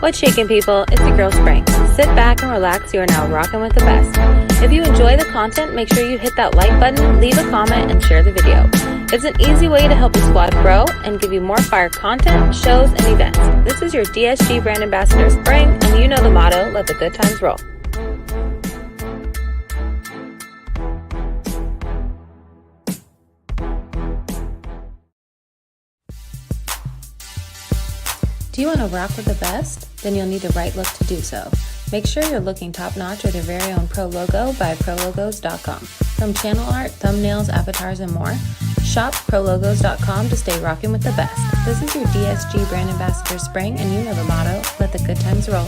What's shaking, people? It's your girl Spring. Sit back and relax. You are now rocking with the best. If you enjoy the content, make sure you hit that like button, leave a comment, and share the video. It's an easy way to help the squad grow and give you more fire content, shows, and events. This is your DSG brand ambassador Spring, and you know the motto, let the good times roll. Do you want to rock with the best? Then you'll need the right look to do so. Make sure you're looking top-notch with your very own Pro Logo by ProLogos.com. From channel art, thumbnails, avatars, and more, shop ProLogos.com to stay rocking with the best. This is your DSG brand ambassador Spring, and you know the motto, let the good times roll.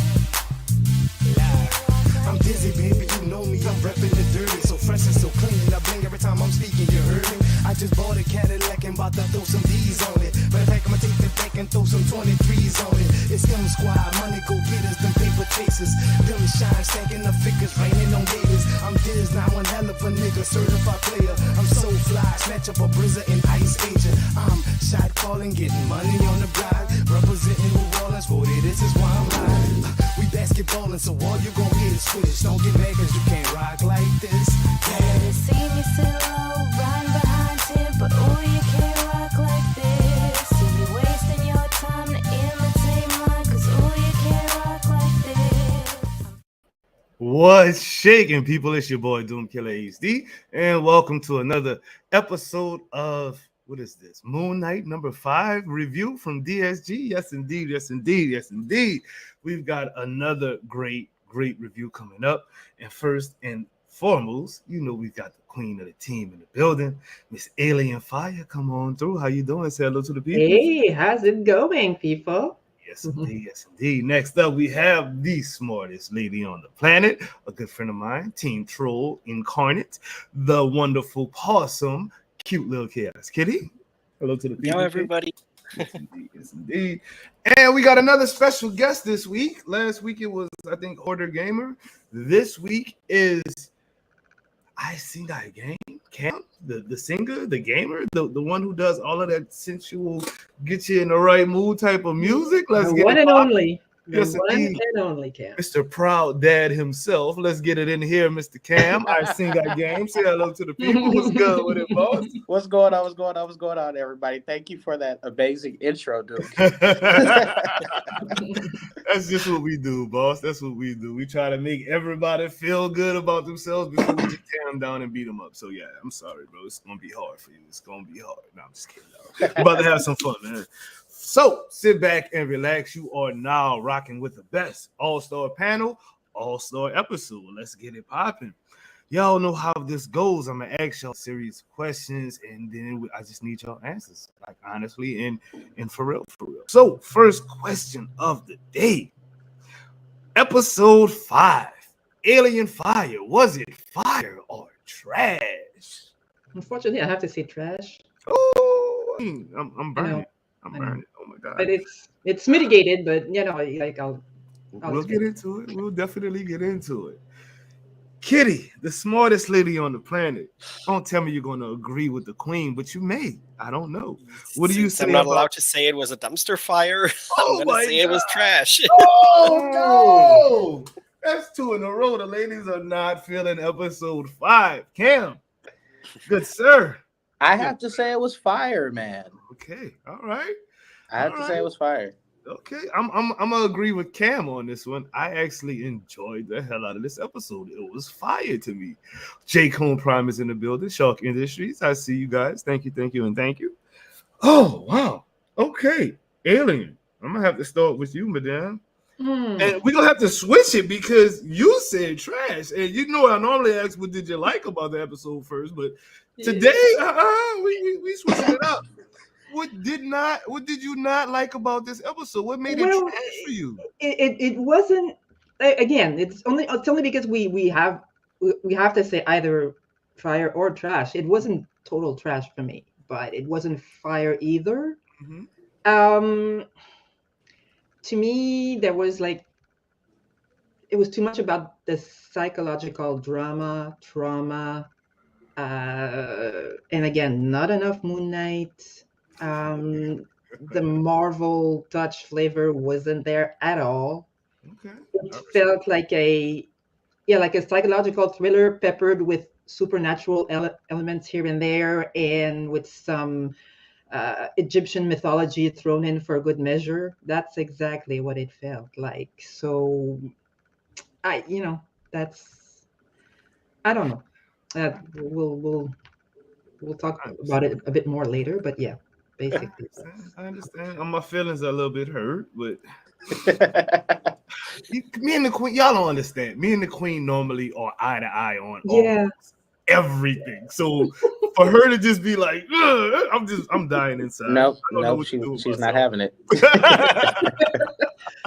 I'm dizzy, baby, you know me, I'm repping the dirty, so fresh and so clean, I bling every time I'm speaking, you heard me? I just bought a Cadillac and about to throw some D's on it, but if I'ma take the back and throw some 23s on it, it's them squad, money go getters, them paper chasers, them shine, stacking the figures, raining on gators, I'm Diz, now one hell of a nigga, certified player, I'm so fly, snatch up a brizzer and ice agent, I'm shot calling, getting money on the block, representing New Orleans, 40, this is why I'm lying. We basketballin', so all you gon' hear is switch. Don't get mad cause you can't rock like this. They see me sit low, riding behind him, but ooh, you can't rock like this. So you're wasting your time to imitate mine, cause ooh, you can't rock like this. What's shaking, people? It's your boy Doom Killer HD, and welcome to another episode of what is this? MoonKnight number 5 review from DSG. Yes, indeed. Yes, indeed. Yes, indeed. We've got another great review coming up. And first and foremost, you know we've got the queen of the team in the building, Miss Alien Fire. Come on through. How you doing? Say hello to the people. Hey, how's it going, people? Yes, indeed. Yes, indeed. Next up, we have the smartest lady on the planet, a good friend of mine, Team Troll Incarnate, the wonderful Possum, cute little chaos kitty. Hello to the people. Hello, everybody. Yes, indeed. Yes, indeed. And we got another special guest this week. Last week it was, I think, Order Gamer. This week is I Sing I Game. Cam, the singer, the gamer, the one who does all of that sensual, get you in the right mood type of music. Let's get one it and poppin'. only. Yes, One indeed. and only, Cam. Mr. Proud Dad himself. Let's get it in here, Mr. Cam. I Sing I Game. Say hello to the people. What's good with it, boss? What's going on? What's going on, everybody? Thank you for that amazing intro, dude. That's just what we do, boss. That's what we do. We try to make everybody feel good about themselves before we just tear them down and beat them up. So, yeah, I'm sorry, bro. It's going to be hard for you. It's going to be hard. No, I'm just kidding. We're about to have some fun, man. So, sit back and relax. You are now rocking with the best all-star panel, all-star episode. Let's get it popping. Y'all know how this goes. I'm going to ask y'all a series of questions, and then I just need y'all answers, like honestly and for real, for real. So, first question of the day. Episode 5, Alien Fire. Was it fire or trash? Unfortunately, I have to say trash. Oh, I'm burning. I'm burning. Oh, my God. But it's mitigated, but, you know, like We'll get into it. We'll definitely get into it. Kitty, the smartest lady on the planet. Don't tell me you're going to agree with the queen, but you may. I don't know. What do you say? I'm not allowed to say it was a dumpster fire. Oh, I'm going to say it was trash. Oh, no. That's 2 in a row. The ladies are not feeling episode 5. Cam, good sir. I have to say it was fire, man. Okay. All right. I have to say it was fire. Okay, I'm gonna agree with Cam on this one. I actually enjoyed the hell out of this episode. It was fire to me. Jake Home Prime is in the building. Shark Industries. I see you guys. Thank you, and thank you. Oh wow. Okay, Alien. I'm gonna have to start with you, madame. And we're gonna have to switch it because you said trash. And you know I normally ask what did you like about the episode first, but today we switching it up. What did you not like about this episode? What made it trash for you? It wasn't. Again, it's only because we have to say either fire or trash. It wasn't total trash for me, but it wasn't fire either. Mm-hmm. To me, there was it was too much about the psychological trauma, and again, not enough MoonKnight. the Marvel touch flavor wasn't there at all. Okay. It felt like like a psychological thriller peppered with supernatural elements here and there, and with some Egyptian mythology thrown in for good measure. That's exactly what it felt like. So, I, you know, that's I don't know. We'll talk I about understand. it a bit more later. But yeah, I basically understand. that's I understand. My feelings are a little bit hurt, but me and the queen, y'all don't understand. Me and the queen normally are eye to eye on all yeah. everything. So for her to just be like, "Ugh," I'm dying inside. Nope, I don't know nope. what to do with She's not myself. having it.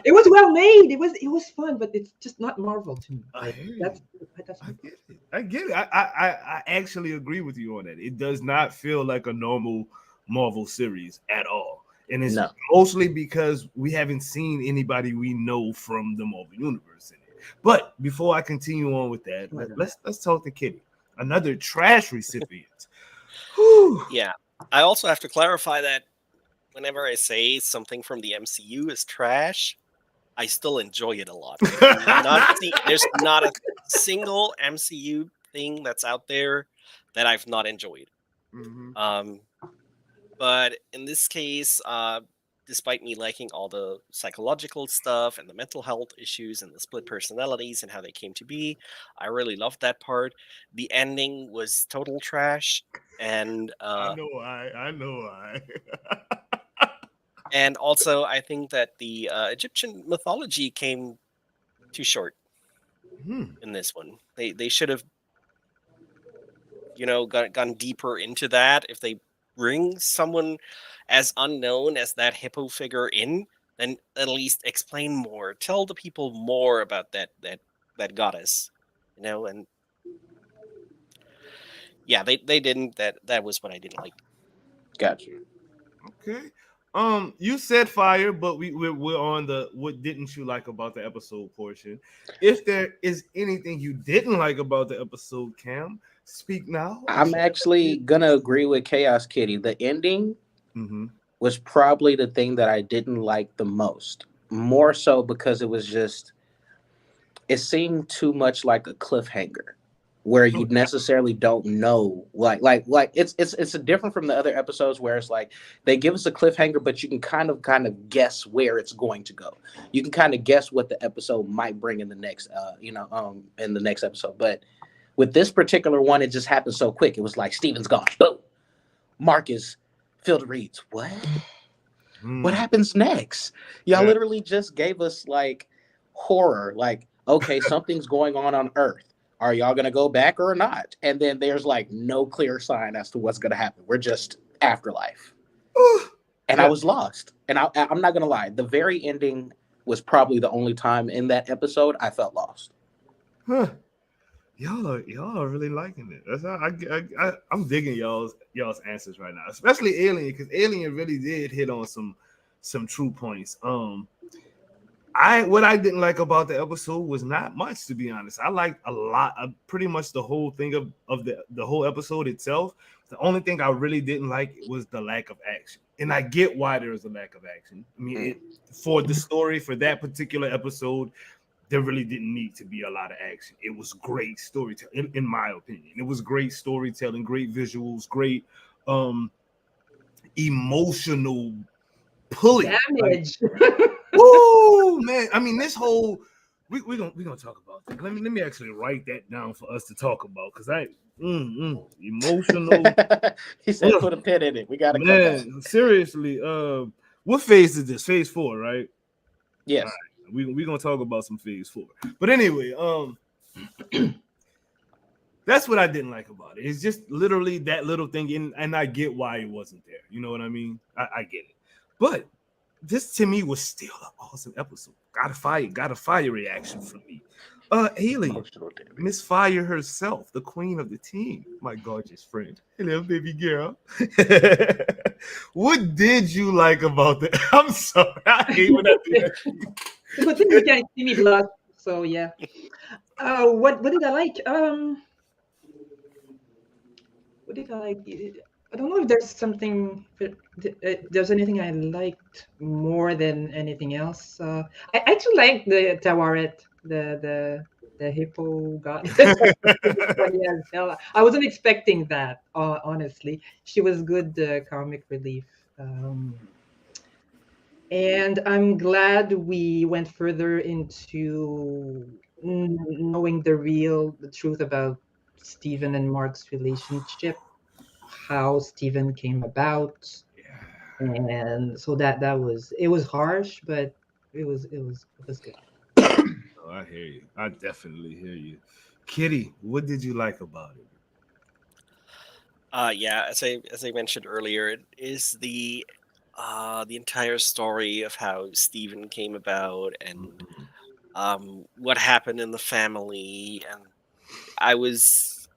It was well made. It was fun, but it's just not Marvel to me. I Like hear you. that's I my get it. I get it. I actually agree with you on that. It does not feel like a normal Marvel series at all. And it's No. mostly because we haven't seen anybody we know from the Marvel universe in it. But before I continue on with that, let's talk to Kitty, another trash recipient. Whew. Yeah. I also have to clarify that whenever I say something from the MCU is trash, I still enjoy it a lot. There's not a single MCU thing that's out there that I've not enjoyed. Mhm. But in this case, despite me liking all the psychological stuff and the mental health issues and the split personalities and how they came to be, I really loved that part. The ending was total trash, and I know why. I know why. and also I think that the Egyptian mythology came too short in this one. They should have gone deeper into that. If they bring someone as unknown as that Hippo figure in, then at least explain more, tell the people more about that goddess, and yeah, they didn't. That was what I didn't like. Got you. Okay. You said fire, but we're on the what didn't you like about the episode portion. If there is anything you didn't like about the episode, Cam, speak now. I'm actually gonna agree with Chaos Kitty. The ending Mm-hmm. was probably the thing that I didn't like the most. More so because it seemed too much like a cliffhanger where you necessarily don't know like it's a different from the other episodes where it's like they give us a cliffhanger, but you can kind of guess where it's going to go. You can kind of guess what the episode might bring in the next in the next episode. But with this particular one, it just happened so quick. It was like Steven's gone. Boom. Marcus Field reads. What? What happens next? Y'all literally just gave us like horror. Like, okay, something's going on Earth. Are y'all gonna go back or not? And then there's like no clear sign as to what's gonna happen. We're just afterlife. And I was lost. And I'm not gonna lie. The very ending was probably the only time in that episode I felt lost. Huh. Y'all are really liking it. That's how I'm digging y'all's answers right now, especially Alien, because Alien really did hit on some true points. What I didn't like about the episode was not much, to be honest. I liked a lot of pretty much the whole thing of the whole episode itself. The only thing I really didn't like was the lack of action, and I get why there is a lack of action. I mean, for the story for that particular episode, there really didn't need to be a lot of action. It was great storytelling, in my opinion. It was great storytelling, great visuals, great emotional pulling. damage. Woo, man! I mean, this whole we're gonna talk about that. Let me actually write that down for us to talk about, because emotional. He said, "Put a pin in it. We gotta come back." Seriously. What phase is this? Phase 4, right? Yes. We're gonna talk about some phase 4. But anyway, that's what I didn't like about it. It's just literally that little thing, and I get why it wasn't there. You know what I mean? I get it. But this to me was still an awesome episode. Got a fire reaction from me. Alien, Miss Fire herself, the queen of the team, my gorgeous friend. Hello, baby girl. What did you like about the? I'm sorry, I hate when I do that. Good thing you can't see me blush. So yeah. What did I like? What did I like? I don't know if there's something, there's anything I liked more than anything else. I actually like the Tawaret, the hippo goddess. Funny as hell. I wasn't expecting that, honestly. She was good comic relief. And I'm glad we went further into knowing the truth about Stephen and Mark's relationship, how Stephen came about, and so that was, it was harsh, but it was good. Oh, I hear you. I definitely hear you. Kitty, what did you like about it? Yeah, as I mentioned earlier, it is the entire story of how Stephen came about and Mhm. what happened in the family. And I was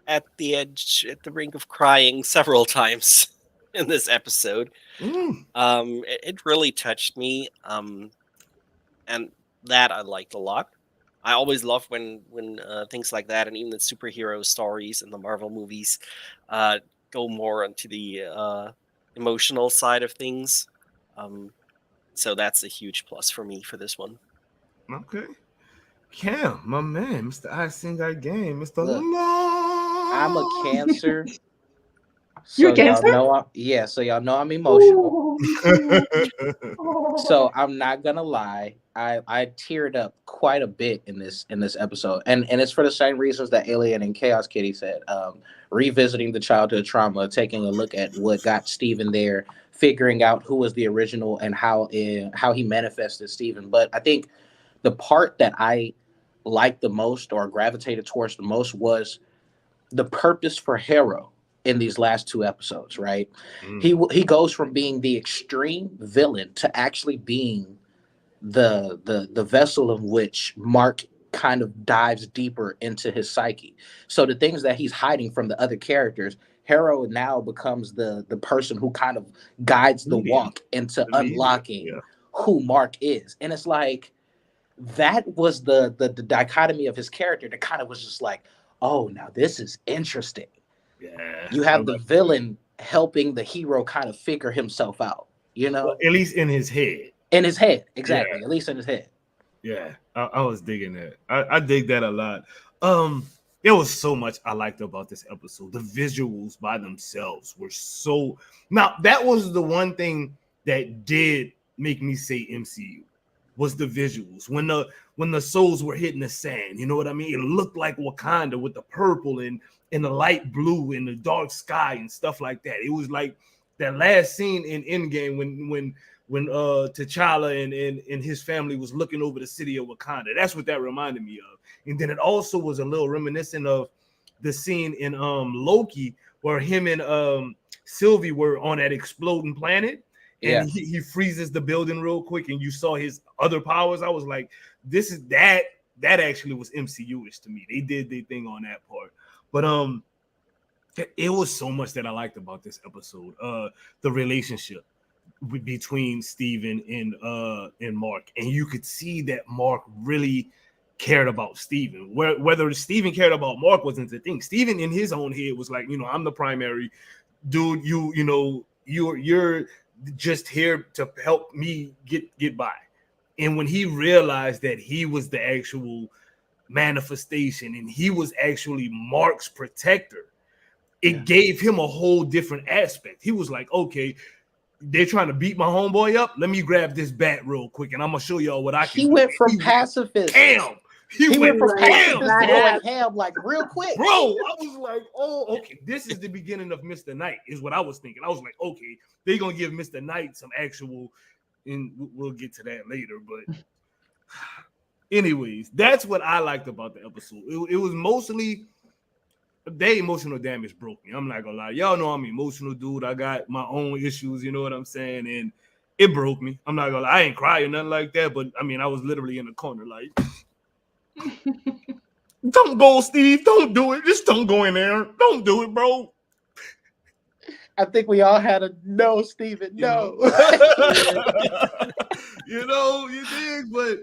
at the edge, at the brink of crying several times in this episode. Mm. It really touched me, and that I liked a lot. I always love when things like that, and even the superhero stories in the Marvel movies, uh, go more onto the emotional side of things. Um, so that's a huge plus for me for this one. Okay. Cam, my man, Mr. I Sing I Game, Mr. Look, I'm a Law. Cancer, You're so y'all Cancer? know so y'all know I'm emotional. Oh, me too. So I'm not gonna lie, I teared up quite a bit in this episode, and it's for the same reasons that Alien and Chaos Kitty said. Revisiting the childhood trauma, taking a look at what got Steven there, figuring out who was the original and how he manifested Steven. But I think the part that I liked the most or gravitated towards the most was the purpose for Harrow in these last two episodes. Right, Mm. he goes from being the extreme villain to actually being the vessel of which Mark kind of dives deeper into his psyche. So the things that he's hiding from the other characters, Harrow now becomes the person who kind of guides the Medium. walk into The medium. unlocking Yeah. who Mark is. And it's like that was the dichotomy of his character that kind of was just like, oh, now this is interesting. Yeah. You I have the like that. villain helping the hero kind of figure himself out, Well, at least in his head. in his head. Yeah. Exactly. At least in his head. Yeah. I was digging that. I dig that a lot. Um, there was so much I liked about this episode. The visuals by themselves were so, now that was the one thing that did make me say MCU was the visuals. When the souls were hitting the sand, you know what I mean? It looked like Wakanda with the purple and the light blue and the dark sky and stuff like that. It was like that last scene in Endgame when T'Challa and his family was looking over the city of Wakanda. That's what that reminded me of. And then it also was a little reminiscent of the scene in Loki where him and Sylvie were on that exploding planet and Yeah. he freezes the building real quick and you saw his other powers. I was like, this is that actually was MCU-ish to me. They did their thing on that part. But it was so much that I liked about this episode. The relationship between Steven and Mark, and you could see that Mark really cared about Steven. Whether Steven cared about Mark wasn't the thing. Steven in his own head was like, I'm the primary dude. You're just here to help me get by. And when he realized that he was the actual manifestation and he was actually Mark's protector, it gave him a whole different aspect. He was like, okay, they're trying to beat my homeboy up. Let me grab this bat real quick, and I'm gonna show y'all what I can He do. went from He pacifist. ham. He went from ham, pacifist to bro. going ham like real quick. Bro, I was like, oh, okay, this is the beginning of Mr. Knight, is what I was thinking. I was like, okay, they're gonna give Mr. Knight some actual, and we'll get to that later. But anyways, that's what I liked about the episode. It was mostly their emotional damage broke me. I'm not gonna lie. Y'all know I'm an emotional dude. I got my own issues, you know what I'm saying? And it broke me. I'm not gonna lie. I ain't crying or nothing like that, but I mean, I was literally in the corner, like, don't go, Steve. Don't do it. Just don't go in there. Don't do it, bro. I think we all had a no, Steven, no. You did, but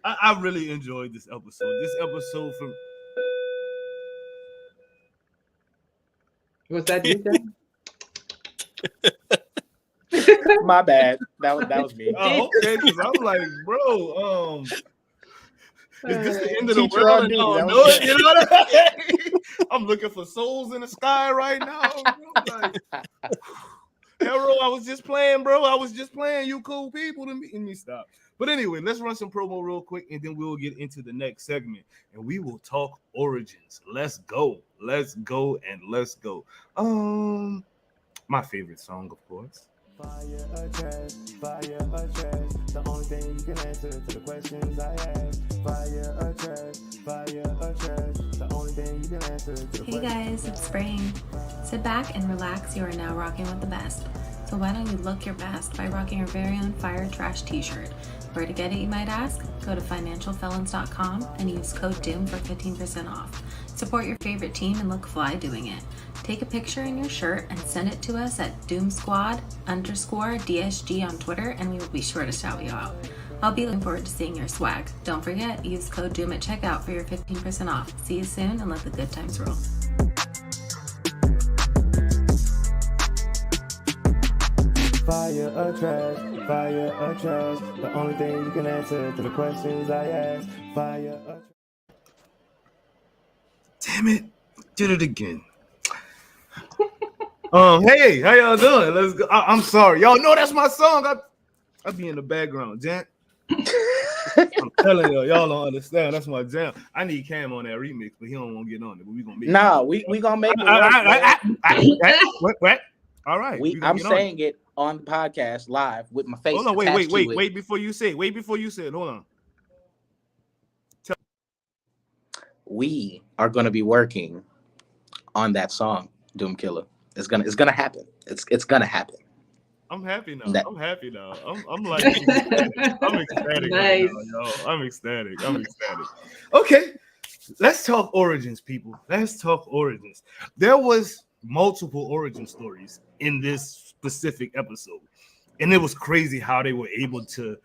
I really enjoyed this episode. This episode from Was that you, Dan? My bad. That was me. Oh, okay, because I'm like, bro, is this the end of the Teacher world? on And I duty, don't that know was it, you know what I mean? I'm looking for souls in the sky right now. Bro. Like, Hero, I was just playing, bro. I was just playing. You cool people to me. And me stop. But anyway, let's run some promo real quick, and then we'll get into the next segment, and we will talk origins. Let's go. Let's go, and let's go. My favorite song, of course. Fire or trash, fire or trash. The only thing you can answer to the questions I ask. Fire or trash, fire or trash. The only thing you can answer to the Hey guys, it's spring. Sit back and relax. You are now rocking with the best. So why don't you look your best by rocking your very own Fire Trash t-shirt? Where to get it, you might ask? Go to financialfelons.com and use code DOOM for 15% off. Support your favorite team and look fly doing it. Take a picture in your shirt and send it to us at doomsquad_DSG on Twitter, and we will be sure to shout you out. I'll be looking forward to seeing your swag. Don't forget, use code DOOM at checkout for your 15% off. See you soon, and let the good times roll. fire or trash, fire or trash. The only thing you can answer to the questions I ask. Fire or trash. Damn it. Did it again. Hey, how y'all doing? Let's go. I'm sorry. Y'all know that's my song. I be in the background, gent. I'm telling y'all don't understand. That's my jam. I need Cam on that remix, but he don't want to get on it. But we gonna make Nah, we gonna make it. What? All right. I'm saying it on the podcast live with my face. Hold on, wait before you say it. Hold on. We are gonna be working on that song, Doom Killer. It's gonna happen. It's gonna happen. I'm happy now. That- I'm happy now. I'm like ecstatic. I'm ecstatic right Nice. now, yo. I'm ecstatic. Okay, let's talk origins, people. Let's talk origins. There was multiple origin stories in this specific episode, and it was crazy how they were able to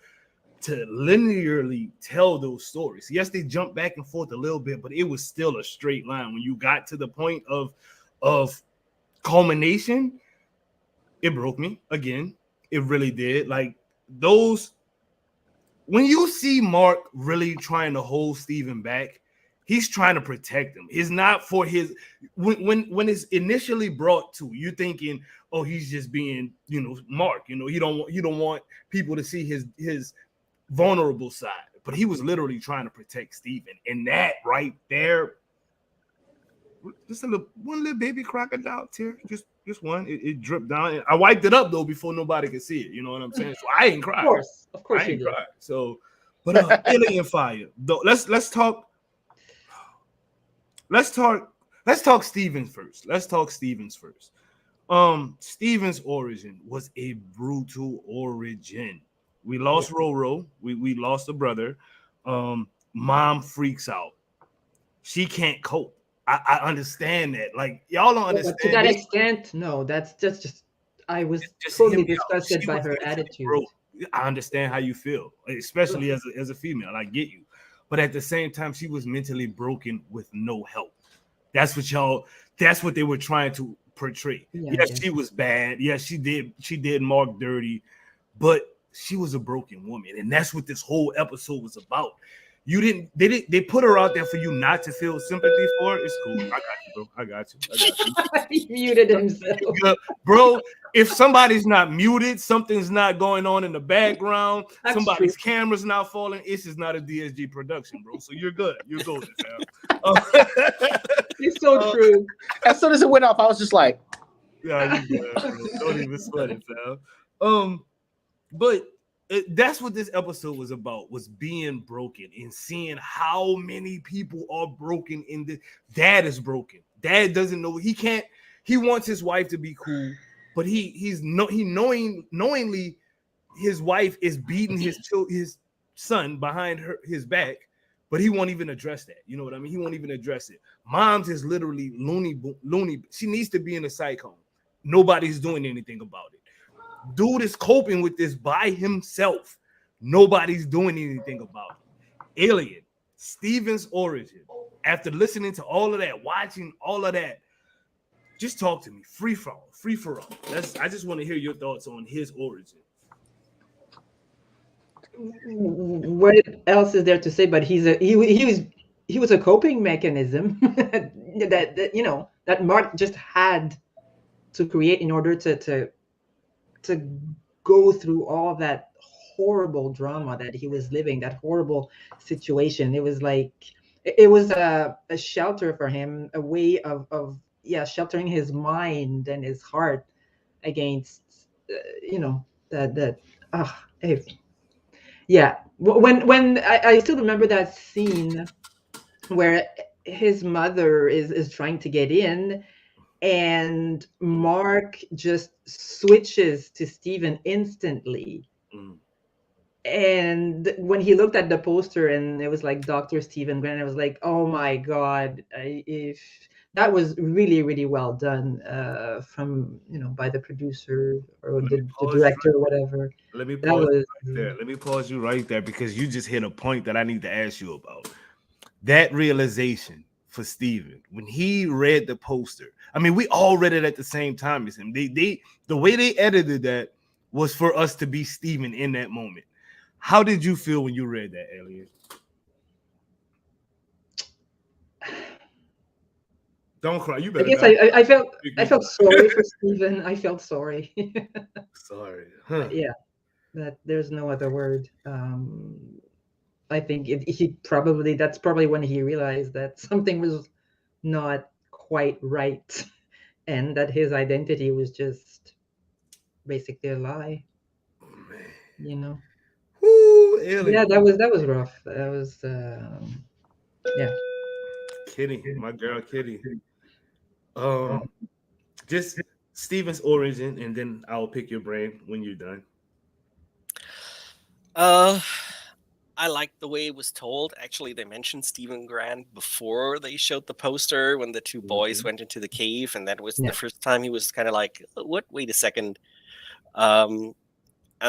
linearly tell those stories. Yes, they jumped back and forth a little bit, but it was still a straight line. When you got to the point of culmination, it broke me again. It really did. Like those, when you see Mark really trying to hold Steven back, he's trying to protect him. It's not for his, when it's initially brought to, you're thinking, oh, he's just being, Mark, he don't want people to see his vulnerable side. But he was literally trying to protect Steven. And that right there, just one little baby crocodile tear, just one. It dripped down. I wiped it up though before nobody could see it. You know what I'm saying? So I ain't cried. Of course I you ain't did. cried. So, but Alien Fire. Though, let's talk Stevens first. Steven's origin was a brutal origin. We lost Roro. We lost a brother. Mom freaks out. She can't cope. I understand that. Like, y'all don't understand. But to that extent, no, that's just I was Just totally hear me out. disgusted She by was her mentally attitude. broke. I understand how you feel, especially as a female. I get you. But at the same time, she was mentally broken with no help. That's what they were trying to portray. Yeah, Yes, yeah. she was bad. Yes, she did Mark dirty, but she was a broken woman. And that's what this whole episode was about. They put her out there for you not to feel sympathy for her. It's cool. I got you, bro. I got you. He muted himself. Good. Bro, if somebody's not muted, something's not going on in the background, That's somebody's true. camera's not falling, it's just not a DSG production, bro. So you're good. You're golden, fam. It's so true. As soon as it went off, I was just like, Yeah, you good, bro. Don't even sweat it, fam. But that's what this episode was about, was being broken and seeing how many people are broken in this. Dad is broken. Dad doesn't know. He wants his wife to be cool, but knowingly his wife is beating his son behind his back, but he won't even address that. You know what I mean? He won't even address it. Mom's is literally loony. She needs to be in a psych home. Nobody's doing anything about it. Dude is coping with this by himself. Nobody's doing anything about it. Alien, Steven's origin. After listening to all of that, watching all of that, Just talk to me. Free for all. Free for all. I just want to hear your thoughts on his origin. What else is there to say? But he was a coping mechanism that Mark just had to create in order to go through all that horrible drama that he was living, that horrible situation. It was like it was a shelter for him, a way of sheltering his mind and his heart against that yeah. When I still remember that scene where his mother is trying to get in, and Mark just switches to Stephen instantly. And when he looked at the poster and it was like Dr. Stephen Grant, I was like, oh my God, if that was really, really well done from, by the producer or the director or whatever. Let me That pause was right there. Let me pause you right there because you just hit a point that I need to ask you about. That realization for Steven when he read the poster. I mean, we all read it at the same time as him. The way they edited that was for us to be Steven in that moment. How did you feel when you read that, Alien? Don't cry. You better. I guess I felt sorry for Stephen. I felt sorry. Sorry. Huh. Yeah, that there's no other word. I think that's probably when he realized that something was not quite right, and that his identity was just basically a lie. Oh, man. Woo, yeah, that was rough. That was yeah. Kitty, my girl Kitty. Just Steven's origin, and then I'll pick your brain when you're done. I liked the way it was told. Actually, they mentioned Stephen Grant before they showed the poster when the two boys went into the cave, and that was the first time he was kind of like, "What? Wait a second." And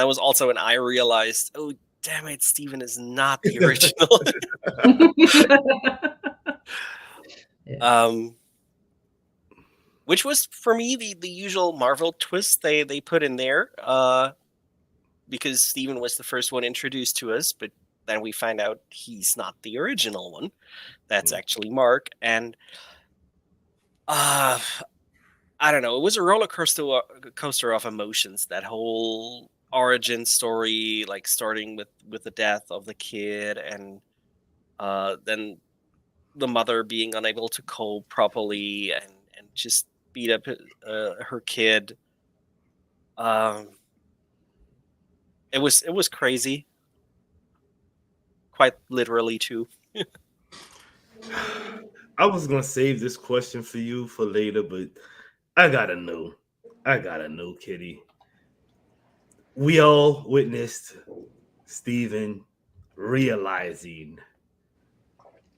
that was also when I realized, oh damn it, Stephen is not the original. Which was for me the usual Marvel twist they put in there, because Stephen was the first one introduced to us, but then we find out he's not the original one. That's actually Mark, and I don't know. It was a roller coaster of emotions. That whole origin story, like starting with the death of the kid, and then the mother being unable to cope properly, and just beat up her kid. It was crazy, quite literally too. I was gonna save this question for you for later, but I gotta know, Kitty. We all witnessed Stephen realizing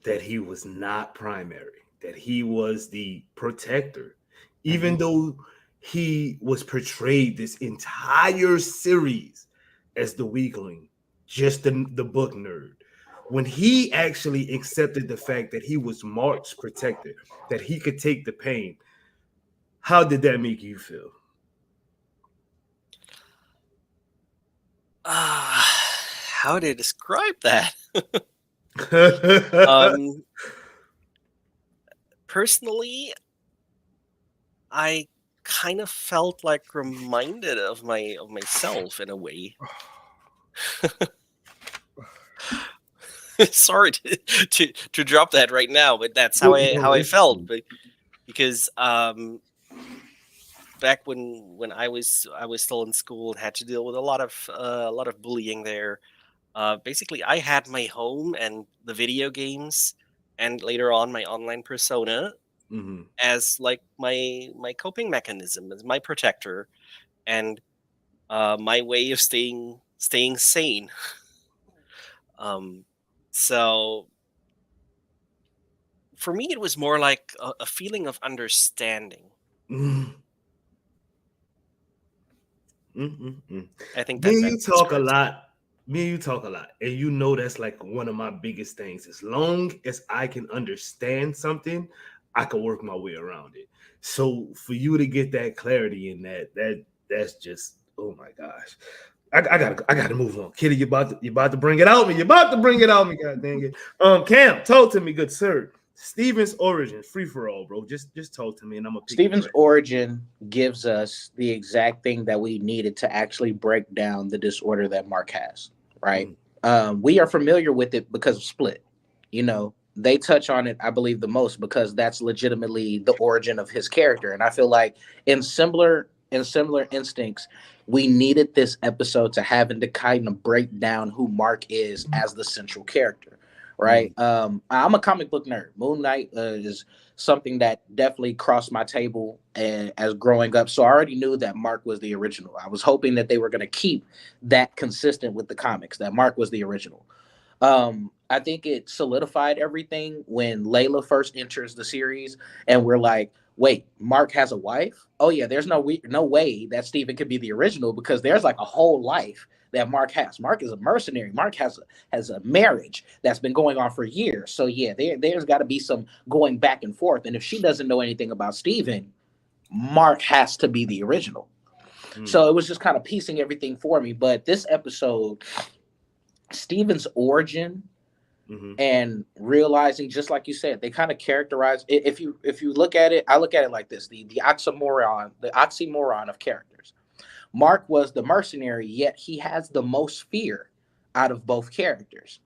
that he was not primary, that he was the protector, even though he was portrayed this entire series as the weakling, just the book nerd. When he actually accepted the fact that he was Mark's protector, that he could take the pain, how did that make you feel? How to describe that? Personally, I kind of felt like reminded of myself in a way. Sorry to drop that right now, but that's how I felt. But because back when I was still in school and had to deal with a lot of bullying there. Basically, I had my home and the video games, and later on my online persona as like my coping mechanism, as my protector, and my way of staying sane. So for me, it was more like a feeling of understanding. I think that you talk a lot. Me and you talk a lot, and you know that's like one of my biggest things. As long as I can understand something, I could work my way around it. So for you to get that clarity in that's just, oh my gosh. I gotta move on. Kitty, you about to bring it out me. You about to bring it out me, god dang it. Cam, talk to me, good sir. Steven's origin, free for all, bro. Just talk to me and I'm gonna pick Steven's origin gives us the exact thing that we needed to actually break down the disorder that Mark has, right? We are familiar with it because of Split. You know, they touch on it, I believe, the most because that's legitimately the origin of his character. And I feel like in similar instincts, we needed this episode to having to kind of break down who Mark is as the central character, right? I'm a comic book nerd. Moon Knight is something that definitely crossed my table as growing up. So I already knew that Mark was the original. I was hoping that they were going to keep that consistent with the comics, that Mark was the original. I think it solidified everything when Layla first enters the series and we're like, wait, Mark has a wife? Oh yeah, there's no way that Steven could be the original because there's like a whole life that Mark has. Mark is a mercenary. Mark has a marriage that's been going on for years. So yeah, there's got to be some going back and forth. And if she doesn't know anything about Steven, Mark has to be the original. So it was just kind of piecing everything for me. But this episode, Steven's origin and realizing, just like you said, they kind of characterize it. If you look at it, I look at it like this: the oxymoron of characters. Mark was the mercenary, yet he has the most fear out of both characters.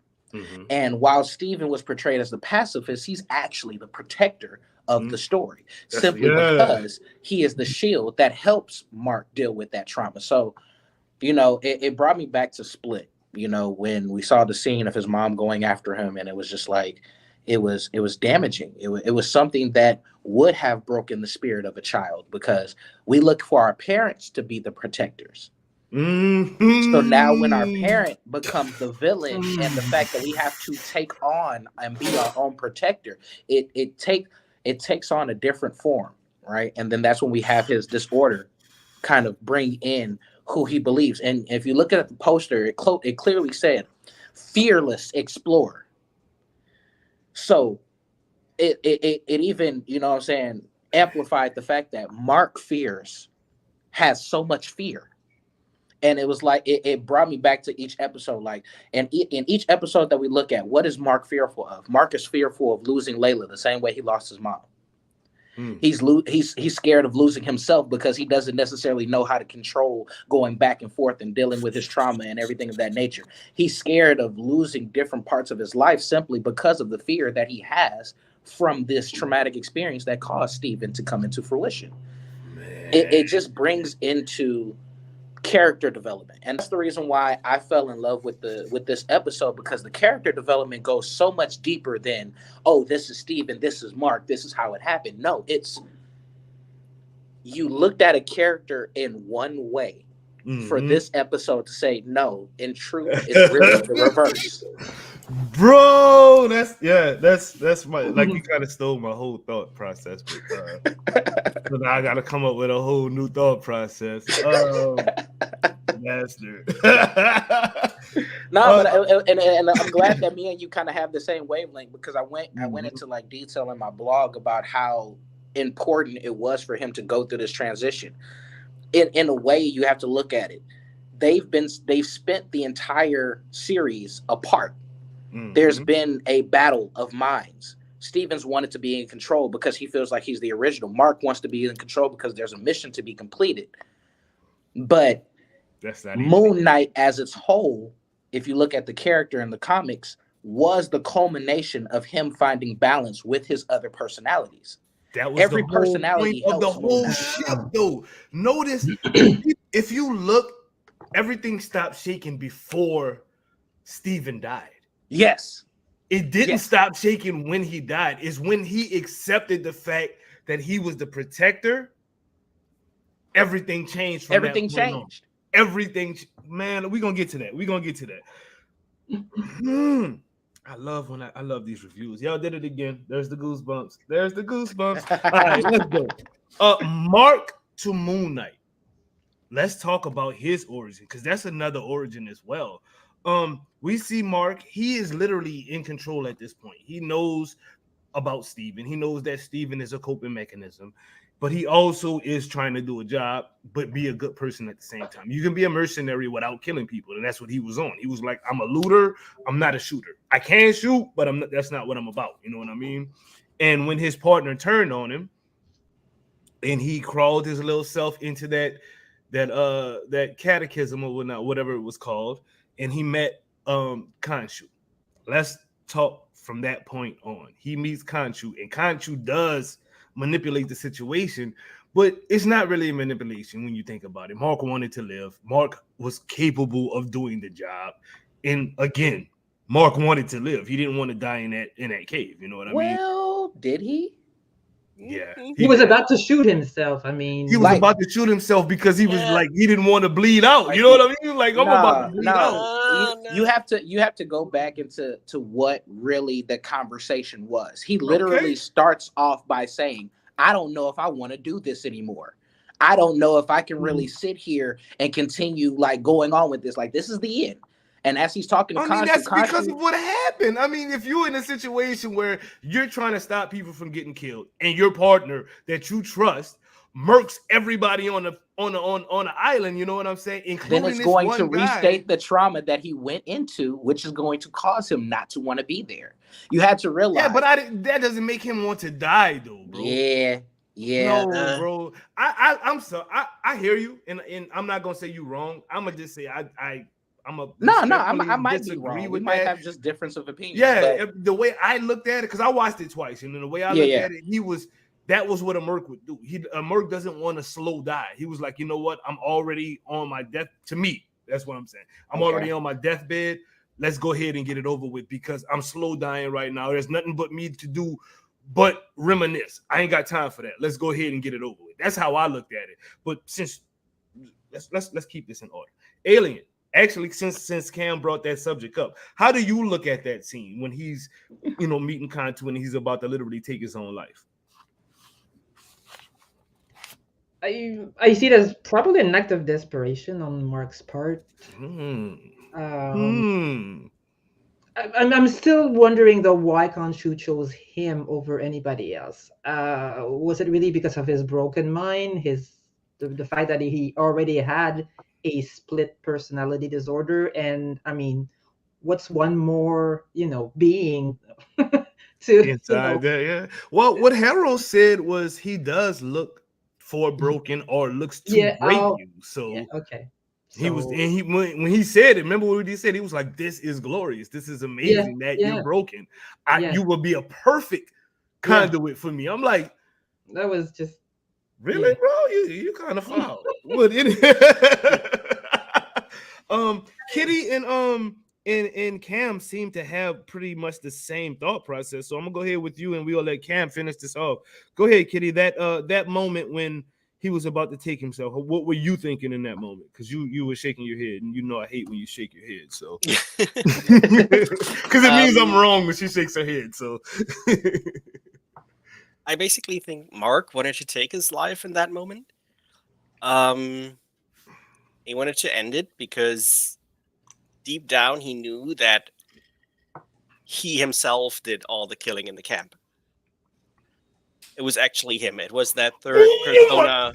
And while Steven was portrayed as the pacifist, he's actually the protector of the story, simply because he is the shield that helps Mark deal with that trauma. So, you know, it brought me back to Split. You know, when we saw the scene of his mom going after him, and it was just like, it was damaging. It was something that would have broken the spirit of a child because we look for our parents to be the protectors. So now when our parent becomes the villain and the fact that we have to take on and be our own protector, it takes on a different form, right? And then that's when we have his disorder kind of bring in who he believes. And if you look at the poster, it clearly said fearless explorer. So it even, you know what I'm saying, amplified the fact that Mark Fears has so much fear. And it was like, it brought me back to each episode. Like, and in each episode that we look at, what is Mark fearful of? Mark is fearful of losing Layla the same way he lost his mom. He's scared of losing himself because he doesn't necessarily know how to control going back and forth and dealing with his trauma and everything of that nature. He's scared of losing different parts of his life simply because of the fear that he has from this traumatic experience that caused Steven to come into fruition. It just brings into character development, and that's the reason why I fell in love with this episode, because the character development goes so much deeper than, oh, this is Steven, this is Mark, this is how it happened. No, it's, you looked at a character in one way for this episode to say, no, in truth, it's really the reverse. Bro, that's my, like, you kind of stole my whole thought process. So now I gotta come up with a whole new thought process. Bastard. No, but and I'm glad that me and you kind of have the same wavelength, because I went into like detail in my blog about how important it was for him to go through this transition. In a way, you have to look at it. They've spent the entire series apart. There's been a battle of minds. Stevens wanted to be in control because he feels like he's the original. Mark wants to be in control because there's a mission to be completed. But Moon Knight as its whole, if you look at the character in the comics, was the culmination of him finding balance with his other personalities. That was every personality of the whole ship, though. Notice, if you look, everything stopped shaking before Steven died. Yes. It didn't stop shaking when he died. It's when he accepted the fact that he was the protector. Everything changed from everything that point changed. On. Everything, man, we're gonna get to that. I love these reviews. Y'all did it again. There's the goosebumps. All right, let's go. Mark to Moon Knight. Let's talk about his origin, because that's another origin as well. We see Mark, he is literally in control at this point. He knows about Steven. He knows that Steven is a coping mechanism, but he also is trying to do a job, but be a good person at the same time. You can be a mercenary without killing people, and that's what he was on. He was like, I'm a looter, I'm not a shooter. I can shoot, but I'm not, that's not what I'm about. You know what I mean? And when his partner turned on him, and he crawled his little self into that catechism or whatever it was called, and he met Khonshu. Let's talk from that point on. He meets Khonshu, and Khonshu does manipulate the situation, but it's not really a manipulation when you think about it. Mark wanted to live. Mark was capable of doing the job, and again, Mark wanted to live. He didn't want to die in that cave. You know what I mean? Well, did he? Yeah, He was about to shoot himself. I mean, he was Like- about to shoot himself because he was Yeah. like, he didn't want to bleed out. You know what I mean? Like, I'm about to bleed out. No. You have to go back into what really the conversation was. He literally starts off by saying, I don't know if I want to do this anymore. I don't know if I can really sit here and continue like going on with this. Like, this is the end. And as he's talking to I mean, Khonshu, that's because of what happened. I mean, if you're in a situation where you're trying to stop people from getting killed, and your partner that you trust murks everybody on the island, you know what I'm saying? Including then it's this going one to guy. restate the trauma that he went into, which is going to cause him not to want to be there. You had to realize. Yeah, but that doesn't make him want to die, though, bro. Yeah. No, bro. I'm sorry. I hear you, and I'm not gonna say you wrong. I'm gonna just say I might be wrong. We might have just difference of opinion. Yeah, the way I looked at it, because I watched it twice, and the way I looked at it, that was what a merc would do. A merc doesn't want to slow die. He was like, you know what? I'm already on my death. To me, that's what I'm saying. I'm already on my deathbed. Let's go ahead and get it over with because I'm slow dying right now. There's nothing but me to do but reminisce. I ain't got time for that. Let's go ahead and get it over with. That's how I looked at it. But since let's keep this in order. Alien. Actually, since Cam brought that subject up, how do you look at that scene when he's, meeting Khonshu and he's about to literally take his own life? I see it as probably an act of desperation on Mark's part. I'm still wondering though why Khonshu chose him over anybody else. Was it really because of his broken mind, the fact that he already had a split personality disorder? And I mean, what's one more being to inside there? Yeah. Well, what Harold said was he does look for broken or looks to break you. So okay. He was, and when he said it, remember what he said? He was like, "This is glorious. This is amazing that you're broken. You will be a perfect conduit for me." I'm like, that was just really, bro. You kind of foul. Kitty and Cam seem to have pretty much the same thought process. So I'm gonna go ahead with you, and we'll let Cam finish this off. Go ahead, Kitty. That moment when he was about to take himself, what were you thinking in that moment? Because you were shaking your head, and I hate when you shake your head. So because it means I'm wrong when she shakes her head. So I basically think Mark wanted to take his life in that moment. He wanted to end it because deep down he knew that he himself did all the killing in the camp. It was actually him. It was that third persona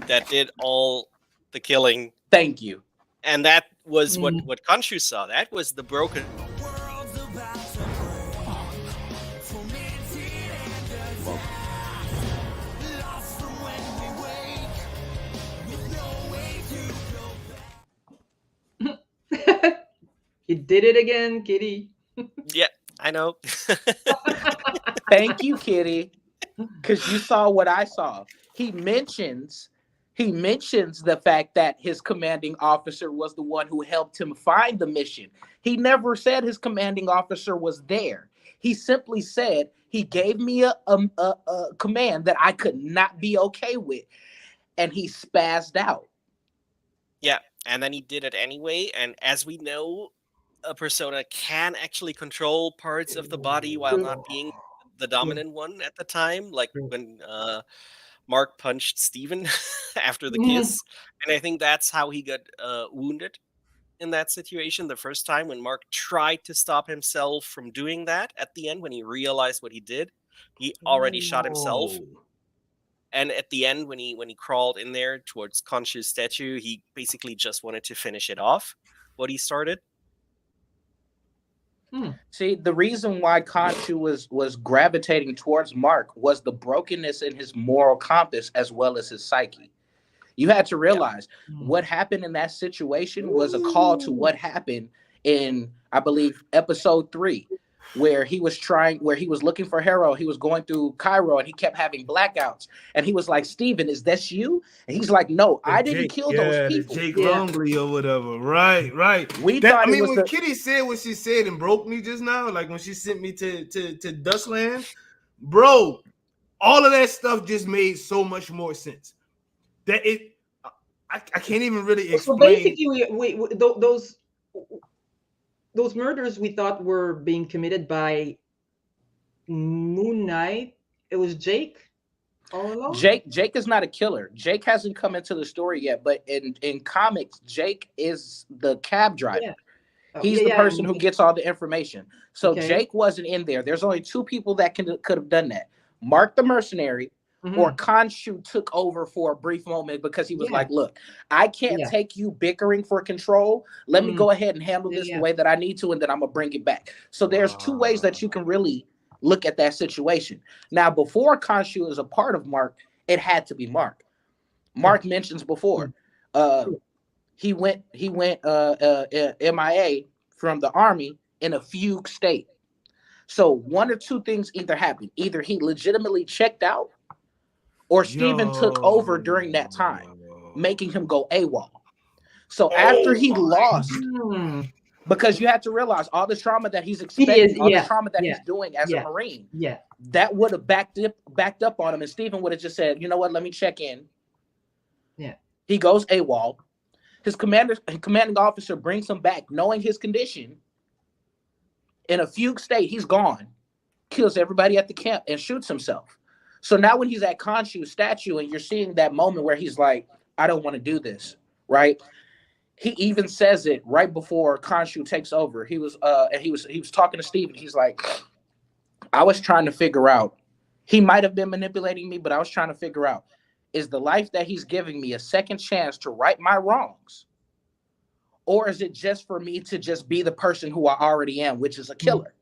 that did all the killing. Thank you. And that was what Khonshu saw. That was the broken. He did it again, Kitty. Yeah, I know. Thank you, Kitty. Because you saw what I saw. He mentions the fact that his commanding officer was the one who helped him find the mission. He never said his commanding officer was there. He simply said he gave me a command that I could not be okay with, and he spazzed out. Yeah, and then he did it anyway. And as we know, a persona can actually control parts of the body while not being the dominant one at the time, like when Mark punched Steven after the kiss. And I think that's how he got wounded. in that situation the first time when Mark tried to stop himself from doing that at the end when he realized what he did. He already shot himself. Whoa. And at the end when he crawled in there towards Khonshu's statue, he basically just wanted to finish it off what he started. See, the reason why Khonshu was gravitating towards Mark was the brokenness in his moral compass as well as his psyche. You had to realize what happened in that situation was a call to what happened in, I believe, episode 3, where he was looking for Harrow. He was going through Cairo and he kept having blackouts. And he was like, Steven, is this you? And he's like, no, I didn't kill those people. Jake Longley or whatever. Right. We thought when Kitty said what she said and broke me just now, like when she sent me to Dustland, bro, all of that stuff just made so much more sense. That I can't even really explain. So basically, those murders we thought were being committed by MoonKnight. It was Jake all along. Jake is not a killer. Jake hasn't come into the story yet, but in comics, Jake is the cab driver. Yeah. He's the person who gets all the information. So Jake wasn't in there. There's only 2 people that could have done that. Mark the mercenary, or Khonshu took over for a brief moment because he was like, look, I can't take you bickering for control. Let me go ahead and handle this the way that I need to, and then I'm going to bring it back. So there's 2 ways that you can really look at that situation. Now, before Khonshu is a part of Mark, it had to be Mark. Mark mentions before he went MIA from the army in a fugue state. So one or 2 things either happened. Either he legitimately checked out, or Steven took over during that time, making him go AWOL. So after he lost, because you have to realize all the trauma that he's expecting, the trauma that he's doing as a Marine, that would have backed up on him, and Steven would have just said, you know what, let me check in. Yeah. He goes AWOL. His commanding officer brings him back, knowing his condition. In a fugue state, he's gone, kills everybody at the camp, and shoots himself. So now when he's at Khonshu's statue and you're seeing that moment where he's like, I don't want to do this, right? He even says it right before Khonshu takes over. He was talking to Steven. He's like, I was trying to figure out, he might have been manipulating me, but I was trying to figure out, is the life that he's giving me a second chance to right my wrongs? Or is it just for me to just be the person who I already am, which is a killer?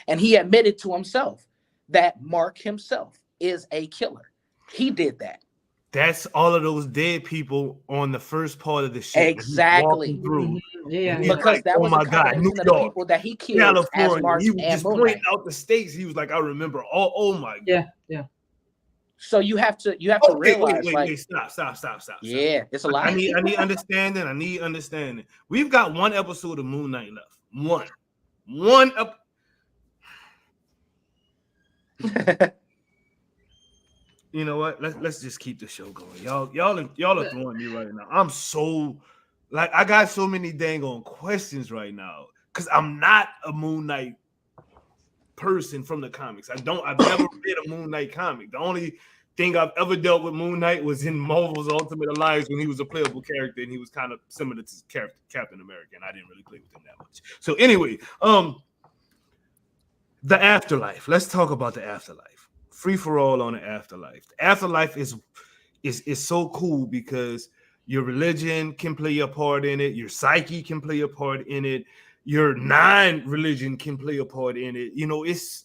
And he admitted to himself that Mark himself is a killer. He did that. That's all of those dead people on the first part of the ship. Exactly. Through. Because like, that was my God, New of the York, people that he killed as Mark he was and just MoonKnight. pointing out the states. He was like, I remember. Oh my God. Yeah. So you have to realize, wait, stop. Yeah, it's a lot. I need understanding. We've got 1 episode of MoonKnight left. One up. You know what? Let's just keep the show going. Y'all are throwing me right now. I'm so I got so many dang on questions right now because I'm not a MoonKnight person from the comics. I've never read a MoonKnight comic. The only thing I've ever dealt with MoonKnight was in Marvel's Ultimate Alliance when he was a playable character and he was kind of similar to Captain America, and I didn't really play with him that much. So anyway, the afterlife. Let's talk about the afterlife. Free for all on the afterlife. The afterlife is so cool because your religion can play a part in it, your psyche can play a part in it, your non-religion can play a part in it. You know, it's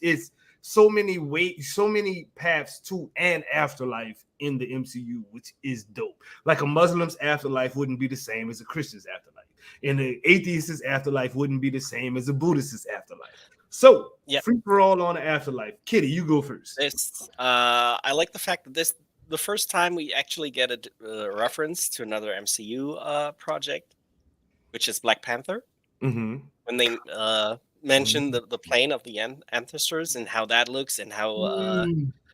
so many ways, so many paths to an afterlife in the MCU, which is dope. Like a Muslim's afterlife wouldn't be the same as a Christian's afterlife, and the atheist's afterlife wouldn't be the same as a Buddhist's afterlife. So, free for all on the afterlife. Kitty, you go first. I like the fact that the first time we actually get a reference to another MCU project, which is Black Panther. Mm-hmm. When they mention the plane of the ancestors and how that looks and how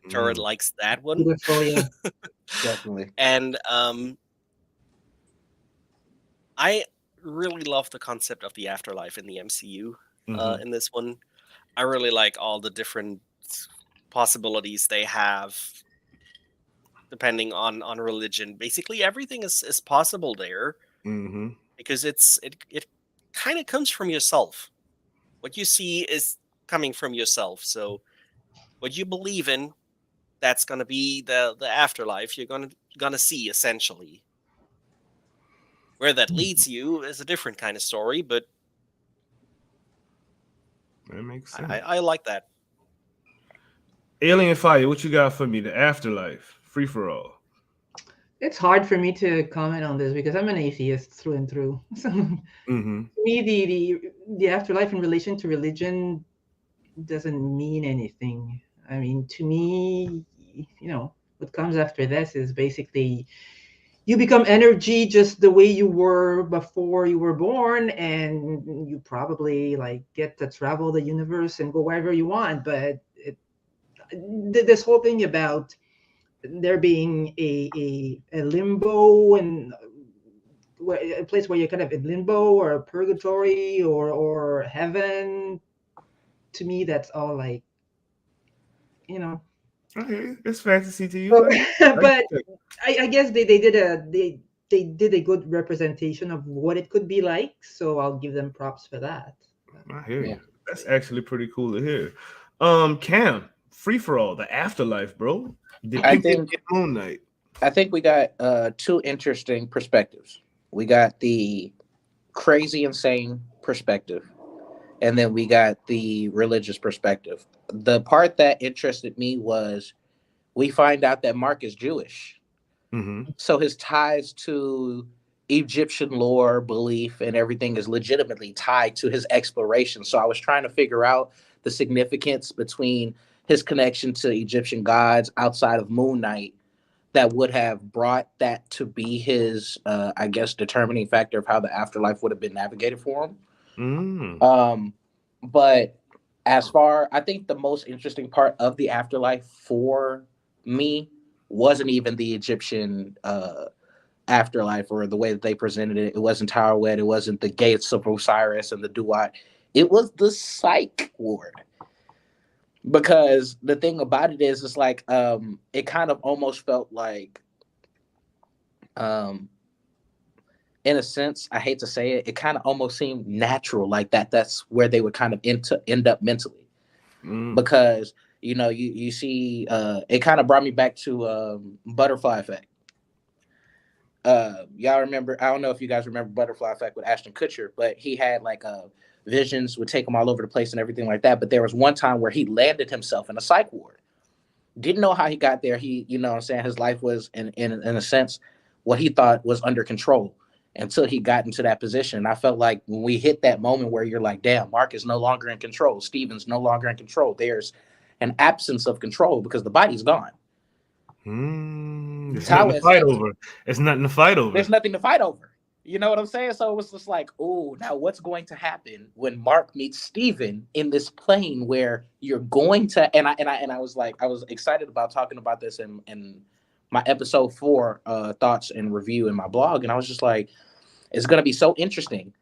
Turret likes that one. Beautiful, yeah. Definitely. And I really love the concept of the afterlife in the MCU. In this one, I really like all the different possibilities they have depending on religion. Basically everything is possible there. Mm-hmm. because it kind of comes from yourself. What you see is coming from yourself. So what you believe in, that's gonna be the afterlife. You're gonna see essentially. Where that leads you is a different kind of story, but That makes sense. I like that. Alien Fire, what you got for me? The afterlife, free for all. It's hard for me to comment on this because I'm an atheist through and through. So Mm-hmm. to me, the afterlife in relation to religion doesn't mean anything. I mean, to me, what comes after this is basically you become energy just the way you were before you were born, and you probably like get to travel the universe and go wherever you want. But this whole thing about there being a limbo and a place where you're kind of in limbo or a purgatory or heaven, to me that's all like, you know. Okay, it's fantasy to you. But, I but I guess they did a good representation of what it could be like, so I'll give them props for that. hear Yeah. you. That's actually pretty cool to hear. Cam, free for all, the afterlife, bro. I Depicted think in Moon Knight. I think we got two interesting perspectives. We got the crazy, insane perspective, and then we got the religious perspective. The part that interested me was we find out that Mark is Jewish, Mm-hmm. so his ties to Egyptian lore, belief, and everything is legitimately tied to his exploration. So I was trying to figure out the significance between his connection to Egyptian gods outside of Moon Knight that would have brought that to be his, I guess, determining factor of how the afterlife would have been navigated for him. Mm. But I think the most interesting part of the afterlife for me wasn't even the Egyptian afterlife or the way that they presented it. It wasn't Tower Wed. It wasn't the gates of Osiris and the Duat. It was the psych ward. Because the thing about it is, it's like it kind of almost felt like, in a sense, I hate to say it, it kind of almost seemed natural, like that's where they would kind of end up mentally. Because you see, it kind of brought me back to Butterfly Effect. Y'all remember? I don't know if you guys remember Butterfly Effect with Ashton Kutcher, but he had like visions would take him all over the place and everything like that. But there was one time where he landed himself in a psych ward. Didn't know how he got there. He, what I'm saying, his life was in a sense what he thought was under control until he got into that position. And I felt like when we hit that moment where you're like, damn, Mark is no longer in control. Steven's no longer in control. There's an absence of control because the body's gone. There's nothing to fight over. It's nothing to fight over. There's nothing to fight over. You know what I'm saying? So it was just like, oh, now what's going to happen when Mark meets Steven in this plane where you're going to, and I was like, I was excited about talking about this in my episode 4 thoughts and review in my blog. And I was just like, it's going to be so interesting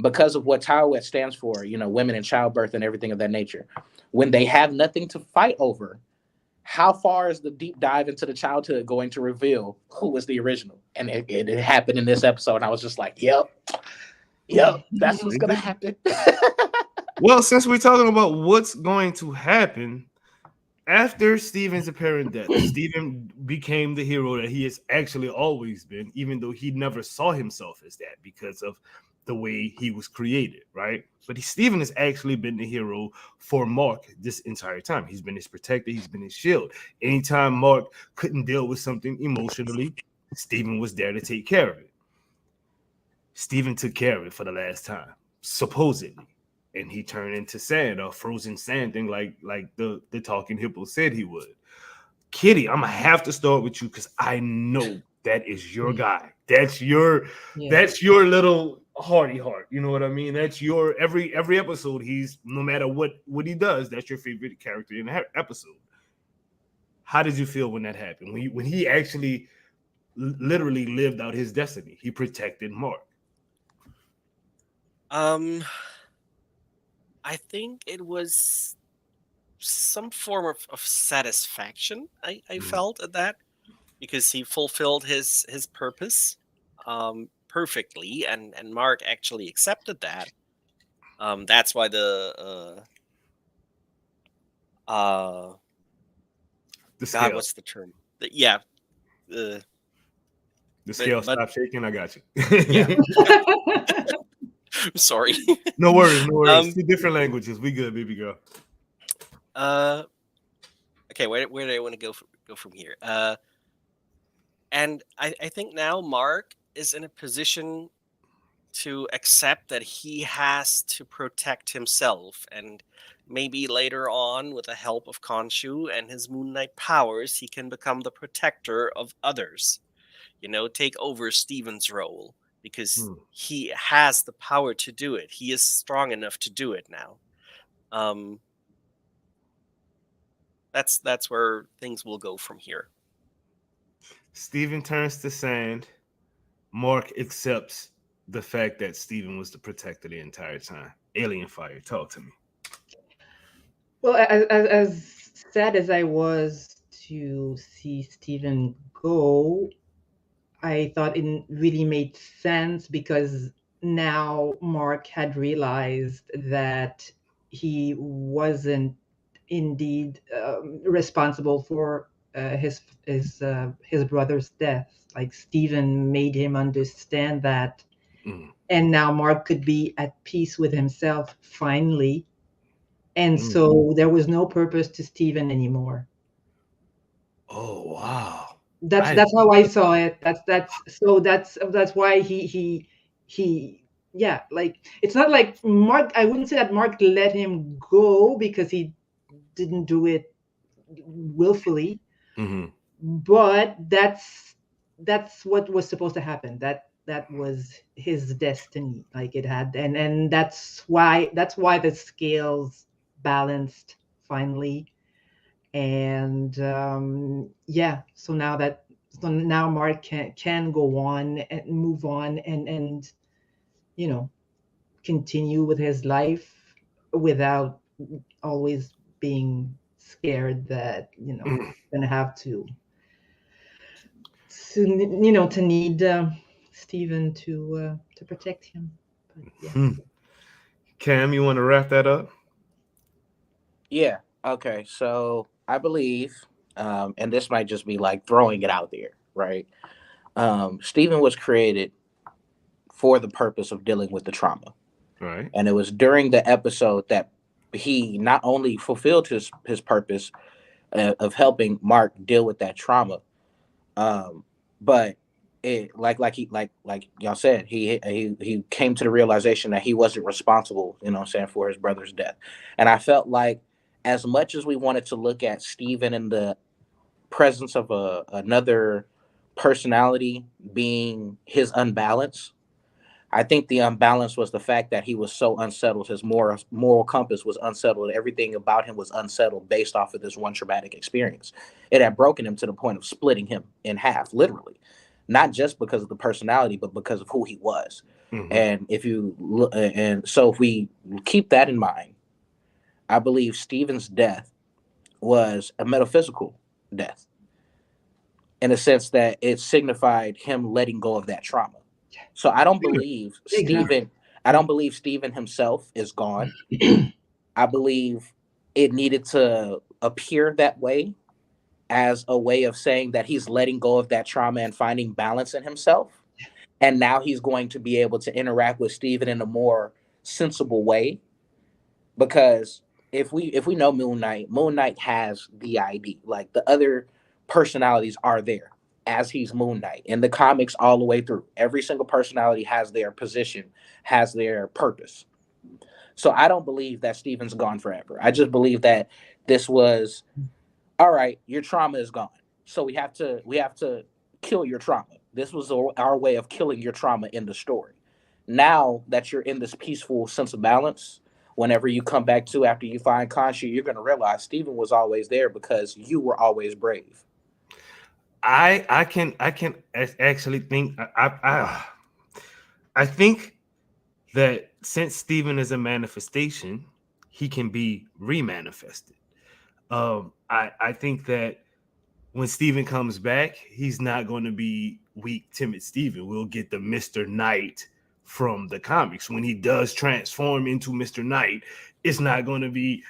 because of what Tawet stands for, women and childbirth and everything of that nature. When they have nothing to fight over, how far is the deep dive into the childhood going to reveal who was the original? And it happened in this episode. And I was just like, yep, that's what's going to happen. Well, since we're talking about what's going to happen, after Steven's apparent death, Steven became the hero that he has actually always been, even though he never saw himself as that because of the way he was created, right? But Steven has actually been the hero for Mark this entire time. He's been his protector. He's been his shield. Anytime Mark couldn't deal with something emotionally, Steven was there to take care of it. Steven took care of it for the last time, supposedly. And he turned into sand, or frozen sand thing, like the talking hippo said he would. Kitty, I'm gonna have to start with you because I know that is your guy. That's your little hearty heart. You know what I mean? That's your every episode. He's, no matter what he does, that's your favorite character in the episode. How did you feel when that happened? When he actually literally lived out his destiny, he protected Mark. I think it was some form of satisfaction I felt at that, because he fulfilled his purpose. perfectly, and Mark actually accepted that. That's why uh The God, scale. what's the term? Yeah, uh, The scale but stopped shaking. I got you. yeah. Sorry. No worries, no worries. um. Two different languages. We good, baby girl. Okay. Where do I want to go from here? And I think now Mark is in a position to accept that he has to protect himself, and maybe later on, with the help of Khonshu and his MoonKnight powers, he can become the protector of others. Take over Steven's role, because Hmm. he has the power to do it. He is strong enough to do it now. Um, that's where things will go from here. Steven turns to sand. Mark accepts the fact that Steven was the protector the entire time. Alien fire. Talk to me. Well, as sad as I was to see Stephen go, I thought it really made sense because now Mark had realized that he wasn't indeed responsible for his brother's death. Like Stephen made him understand that, Mm. and now Mark could be at peace with himself finally, and Mm. so there was no purpose to Stephen anymore. Oh wow. That's how I saw it. That's why he yeah, like it's not like Mark, I wouldn't say that Mark let him go because he didn't do it willfully, Mm-hmm. but that's what was supposed to happen. That was his destiny. Like it had, and that's why the scales balanced finally. And yeah, so now Mark can go on and move on and you know continue with his life without always being scared that Mm. gonna have to need Stephen to protect him. But yeah. Hmm. Cam, you want to wrap that up? Yeah. Okay. So I believe, and this might just be like throwing it out there, right? Stephen was created for the purpose of dealing with the trauma. Right. And it was during the episode that he not only fulfilled his purpose of helping Mark deal with that trauma, but it like y'all said, he came to the realization that he wasn't responsible, I'm saying, for his brother's death. And I felt like, as much as we wanted to look at Steven in the presence of another personality being his unbalance, I think the unbalance was the fact that he was so unsettled. His moral compass was unsettled. Everything about him was unsettled based off of this one traumatic experience. It had broken him to the point of splitting him in half, literally, not just because of the personality, but because of who he was. Mm-hmm. And if you look, and so if we keep that in mind, I believe Stephen's death was a metaphysical death, in a sense that it signified him letting go of that trauma. So I don't believe Exactly. Stephen. I don't believe Stephen himself is gone. I believe it needed to appear that way as a way of saying that he's letting go of that trauma and finding balance in himself. And now he's going to be able to interact with Stephen in a more sensible way. Because if we know Moon Knight has the ID. Like, the other personalities are there as he's Moon Knight in the comics all the way through. Every single personality has their position, has their purpose. So I don't believe that Steven's gone forever. I just believe that this was, all right, your trauma is gone. So we have to kill your trauma. This was our way of killing your trauma in the story. Now that you're in this peaceful sense of balance, whenever you come back to after you find Khonshu, you're going to realize Stephen was always there because you were always brave. I can actually think I think that since Stephen is a manifestation, he can be remanifested. I think that when Steven comes back, he's not going to be weak, timid Steven. We'll get the Mr. Knight from the comics. When he does transform into Mr. Knight, it's not going to be,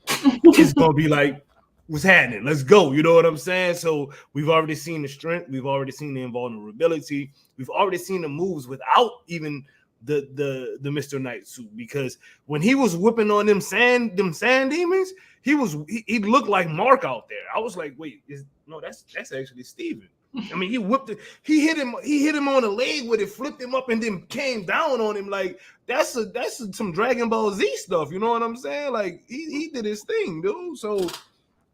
it's going to be like, what's happening? Let's go. You know what I'm saying? So we've already seen the strength. We've already seen the invulnerability. We've already seen the moves without even the Mr. Knight suit, because when he was whipping on them sand demons, he looked like Mark out there. I was like, wait, that's actually Steven. I mean, he whipped it, he hit him on the leg with it, flipped him up, and then came down on him. Like that's some Dragon Ball Z stuff. You know what I'm saying? Like he did his thing, dude. So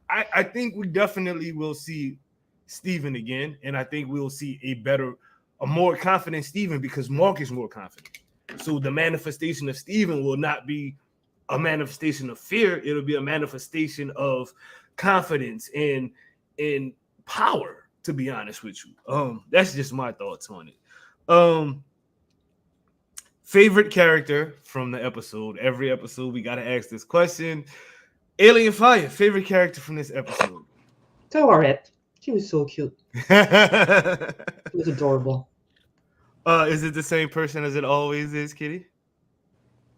I think we definitely will see Steven again, and I think we'll see a more confident Steven, because Mark is more confident. So the manifestation of Steven will not be a manifestation of fear. It'll be a manifestation of confidence and power, to be honest with you. That's just my thoughts on it. Favorite character from the episode. Every episode we got to ask this question. Alien Fire, favorite character from this episode. Tawaret. She was so cute. She was adorable. Is it the same person as it always is, Kitty?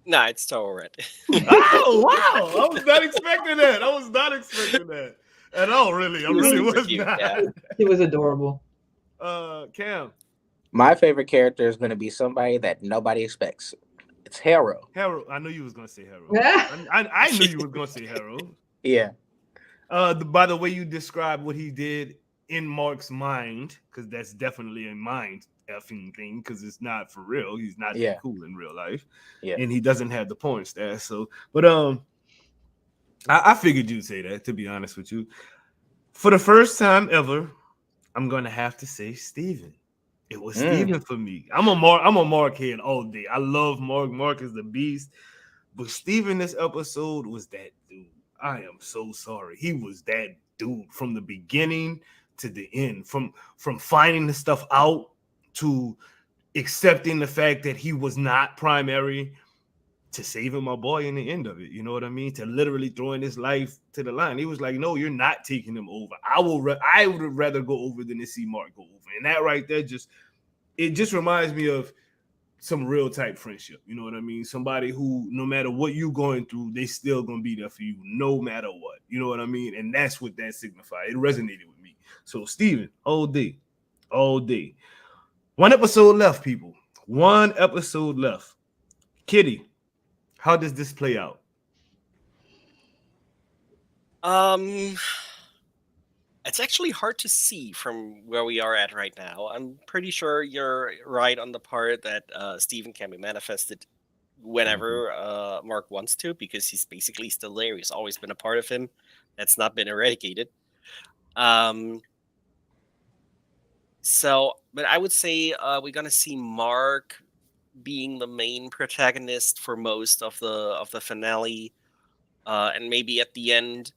Nah, it's Tawaret. Oh, wow. I was not expecting that. At all, really. I really was cute, not. yeah. She was adorable. Cam. My favorite character is going to be somebody that nobody expects. It's Harrow. Harold. I knew you was going to say Harold. I knew you was going to say Harold. Yeah. By the way you described what he did in Mark's mind, because that's definitely a mind effing thing, because it's not for real. He's not that cool in real life. Yeah. And he doesn't have the porn stash. So, but I figured you'd say that, to be honest with you. For the first time ever, I'm gonna have to say Steven. It was Steven for me. I'm a Mark head all day. I love Mark. Mark is the beast. But Steven this episode was that dude. I am so sorry. He was that dude from the beginning to the end. From finding the stuff out to accepting the fact that he was not primary, to saving my boy in the end of it. You know what I mean? To literally throwing his life to the line. He was like, no, you're not taking him over. I would rather go over than to see Mark go over. And that right there just reminds me of some real type friendship. You know what I mean? Somebody who, no matter what you're going through, they still gonna be there for you no matter what. You know what I mean? And that's what that signified. It resonated with me. So Steven, all day. One episode left, people. One episode left. Kitty, how does this play out? It's actually hard to see from where we are at right now. I'm pretty sure you're right on the part that Steven can be manifested whenever Mark wants to, because he's basically still there. He's always been a part of him. That's not been eradicated. But I would say we're gonna see Mark being the main protagonist for most of the finale, and maybe at the end,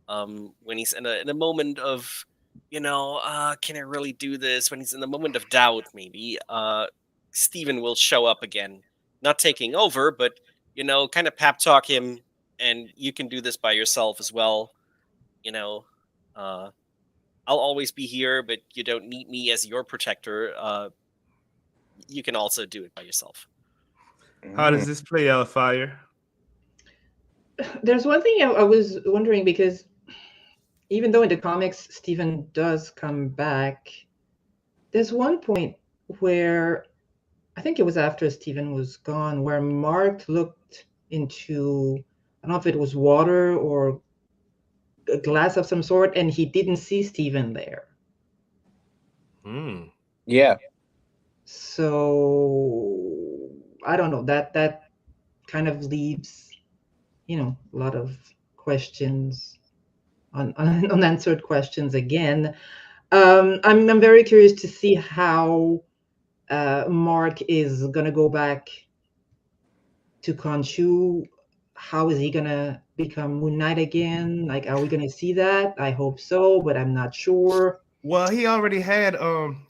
when he's in a moment of, can I really do this? When he's in the moment of doubt, maybe Steven will show up again, not taking over, but kind of pep talk him, and you can do this by yourself as well. I'll always be here, but you don't need me as your protector. You can also do it by yourself. How does this play out, Fire? There's one thing I was wondering, because even though in the comics Steven does come back, there's one point where, I think it was after Steven was gone, where Mark looked into, I don't know if it was water or a glass of some sort, and he didn't see Steven there. Yeah. So I don't know, that kind of leaves, a lot of questions, unanswered questions again. I'm very curious to see how Mark is gonna go back to Khonshu. How is he gonna become MoonKnight again? Like, are we gonna see that? I hope so, but I'm not sure. Well, he already had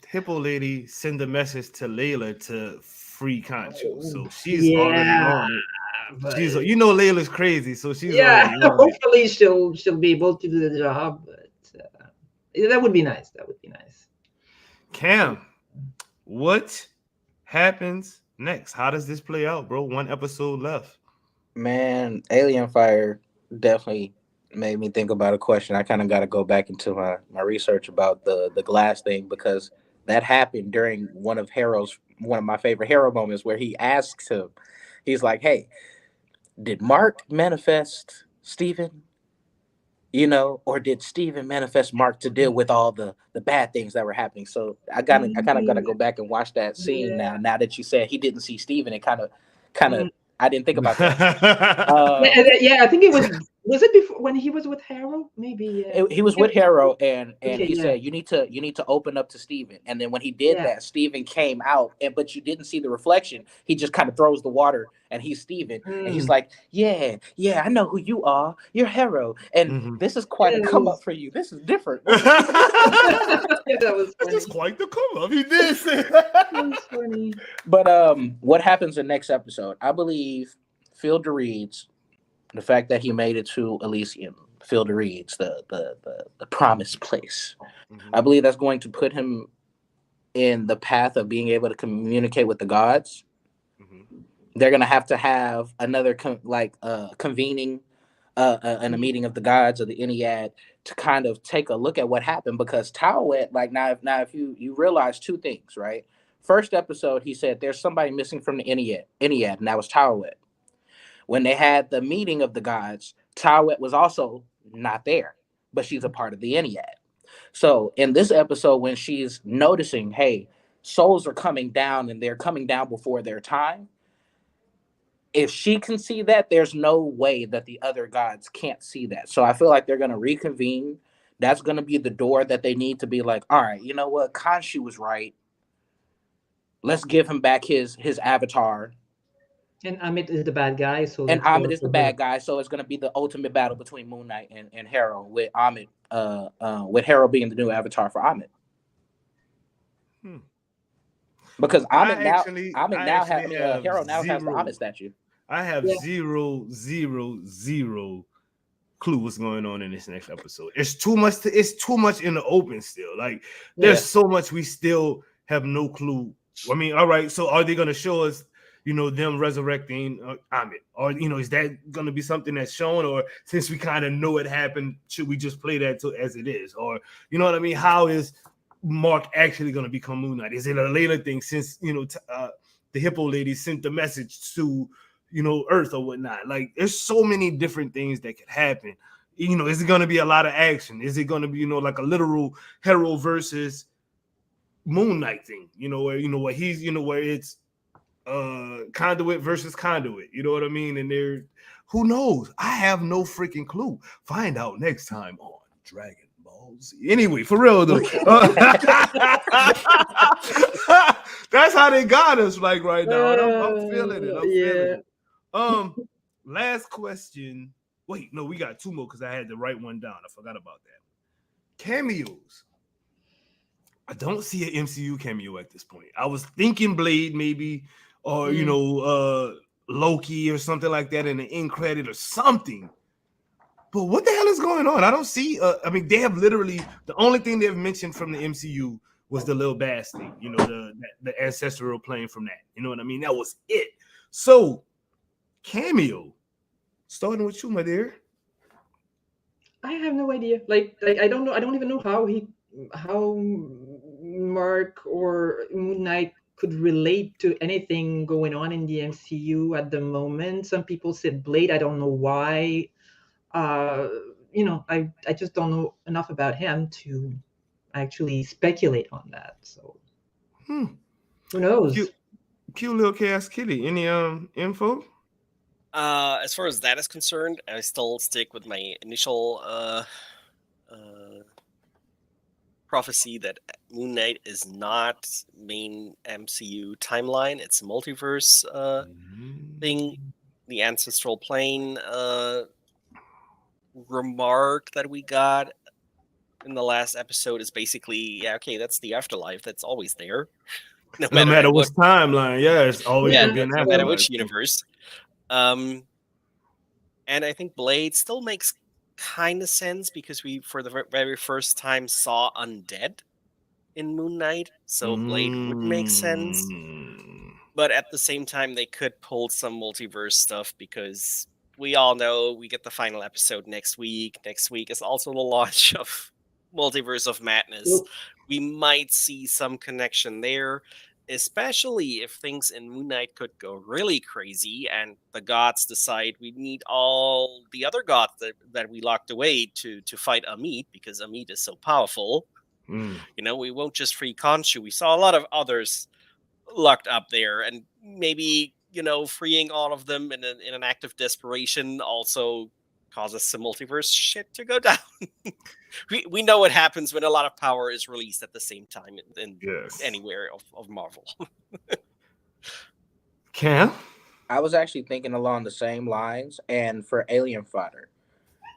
Hippo lady send a message to Layla to free Khonshu, so she's already on it. But, Layla's crazy, so she's yeah. already on it. Hopefully she'll be able to do the job. But that would be nice. That would be nice. Cam, what happens next? How does this play out, bro? One episode left. Man, Alien Fire definitely made me think about a question. I kind of got to go back into my research about the glass thing, because that happened during one of my favorite Harrow moments, where he asks him, he's like, "Hey, did Mark manifest Steven? Or did Steven manifest Mark to deal with all the bad things that were happening?" So I kind of got to go back and watch that scene now. Now that you said he didn't see Steven, it kind of I didn't think about that. Yeah, I think it was it before when he was with Harrow? Maybe He was with Harrow, and Okay, he yeah. said you need to open up to Steven. And then when he did that, Steven came out, but you didn't see the reflection. He just kind of throws the water, and he's Steven, and he's like, yeah, I know who you are. You're Harrow, and this is quite a come up for you. This is different. That was This funny. is quite the come up. He did say That was funny. But what happens in next episode? I believe Field to Reeds, the fact that he made it to Elysium, Field to Reeds, the promised place. I believe that's going to put him in the path of being able to communicate with the gods. They're going to have another convening and a meeting of the gods of the Ennead to kind of take a look at what happened, because Tawet, now if you realize two things, right? First episode, he said there's somebody missing from the Ennead, and that was Tawet. When they had the meeting of the gods, Tawet was also not there, but she's a part of the Ennead. So in this episode, when she's noticing, hey, souls are coming down and they're coming down before their time, if she can see that, there's no way that the other gods can't see that. So I feel like they're going to reconvene. That's going to be the door that they need to be like, all right, you know what? Khonshu was right. Let's give him back his avatar. And Amit is the bad guy, so And Amit is the bad guy, so it's going to be the ultimate battle between MoonKnight and Harrow, with Amit, with Harrow being the new avatar for Amit. Because Harrow now has the Amit statue. I have zero clue what's going on in this next episode. It's too much in the open still. Like there's so much we still have no clue. I mean, all right, so are they going to show us, them resurrecting Amit? Or, is that going to be something that's shown? Or since we kind of know it happened, should we just play that as it is? Or, you know what I mean? How is Mark actually going to become MoonKnight? Is it a later thing since, the Hippo lady sent the message to, Earth or whatnot? Like, there's so many different things that could happen. Is it going to be a lot of action? Is it going to be, like a literal Harrow versus MoonKnight thing? Where he's, where it's conduit versus conduit. You know what I mean? And who knows? I have no freaking clue. Find out next time on Dragon Ball Z. Anyway, for real though. That's how they got us like right now. And I'm feeling it. I'm feeling it. Last question. Wait, no, we got two more because I had to write one down. I forgot about that. Cameos. I don't see an MCU cameo at this point. I was thinking Blade maybe, or Loki or something like that in the end credit or something. But what the hell is going on? I don't see. I mean, they have literally the only thing they've mentioned from the MCU was the Lil Bass thing. The ancestral plane from that. You know what I mean? That was it. So cameo, starting with you, my dear. I have no idea. Like I don't know. I don't even know how Mark or MoonKnight could relate to anything going on in the MCU at the moment. Some people said Blade. I don't know why. I just don't know enough about him to actually speculate on that. So who knows? Cute little chaos kitty. Any info? As far as that is concerned, I still stick with my initial prophecy that Moon Knight is not main MCU timeline. It's a multiverse thing. The ancestral plane remark that we got in the last episode is basically, that's the afterlife. That's always there. No matter what timeline. Yeah, it's always going to be an afterlife. No matter which universe. And I think Blade still makes kind of sense because we, for the very first time, saw undead in Moon Knight, so Blade would make sense. But at the same time, they could pull some multiverse stuff because we all know we get the final episode next week. Next week is also the launch of Multiverse of Madness. Yep. We might see some connection there, especially if things in Moon Knight could go really crazy and the gods decide we need all the other gods that we locked away to fight Amit because Amit is so powerful. Mm. You know, we won't just free Khonshu. We saw a lot of others locked up there, and maybe, you know, freeing all of them in an act of desperation also causes some multiverse shit to go down. we know what happens when a lot of power is released at the same time in Yes. anywhere of Marvel. Cam? I was actually thinking along the same lines, and for Alien Fodder,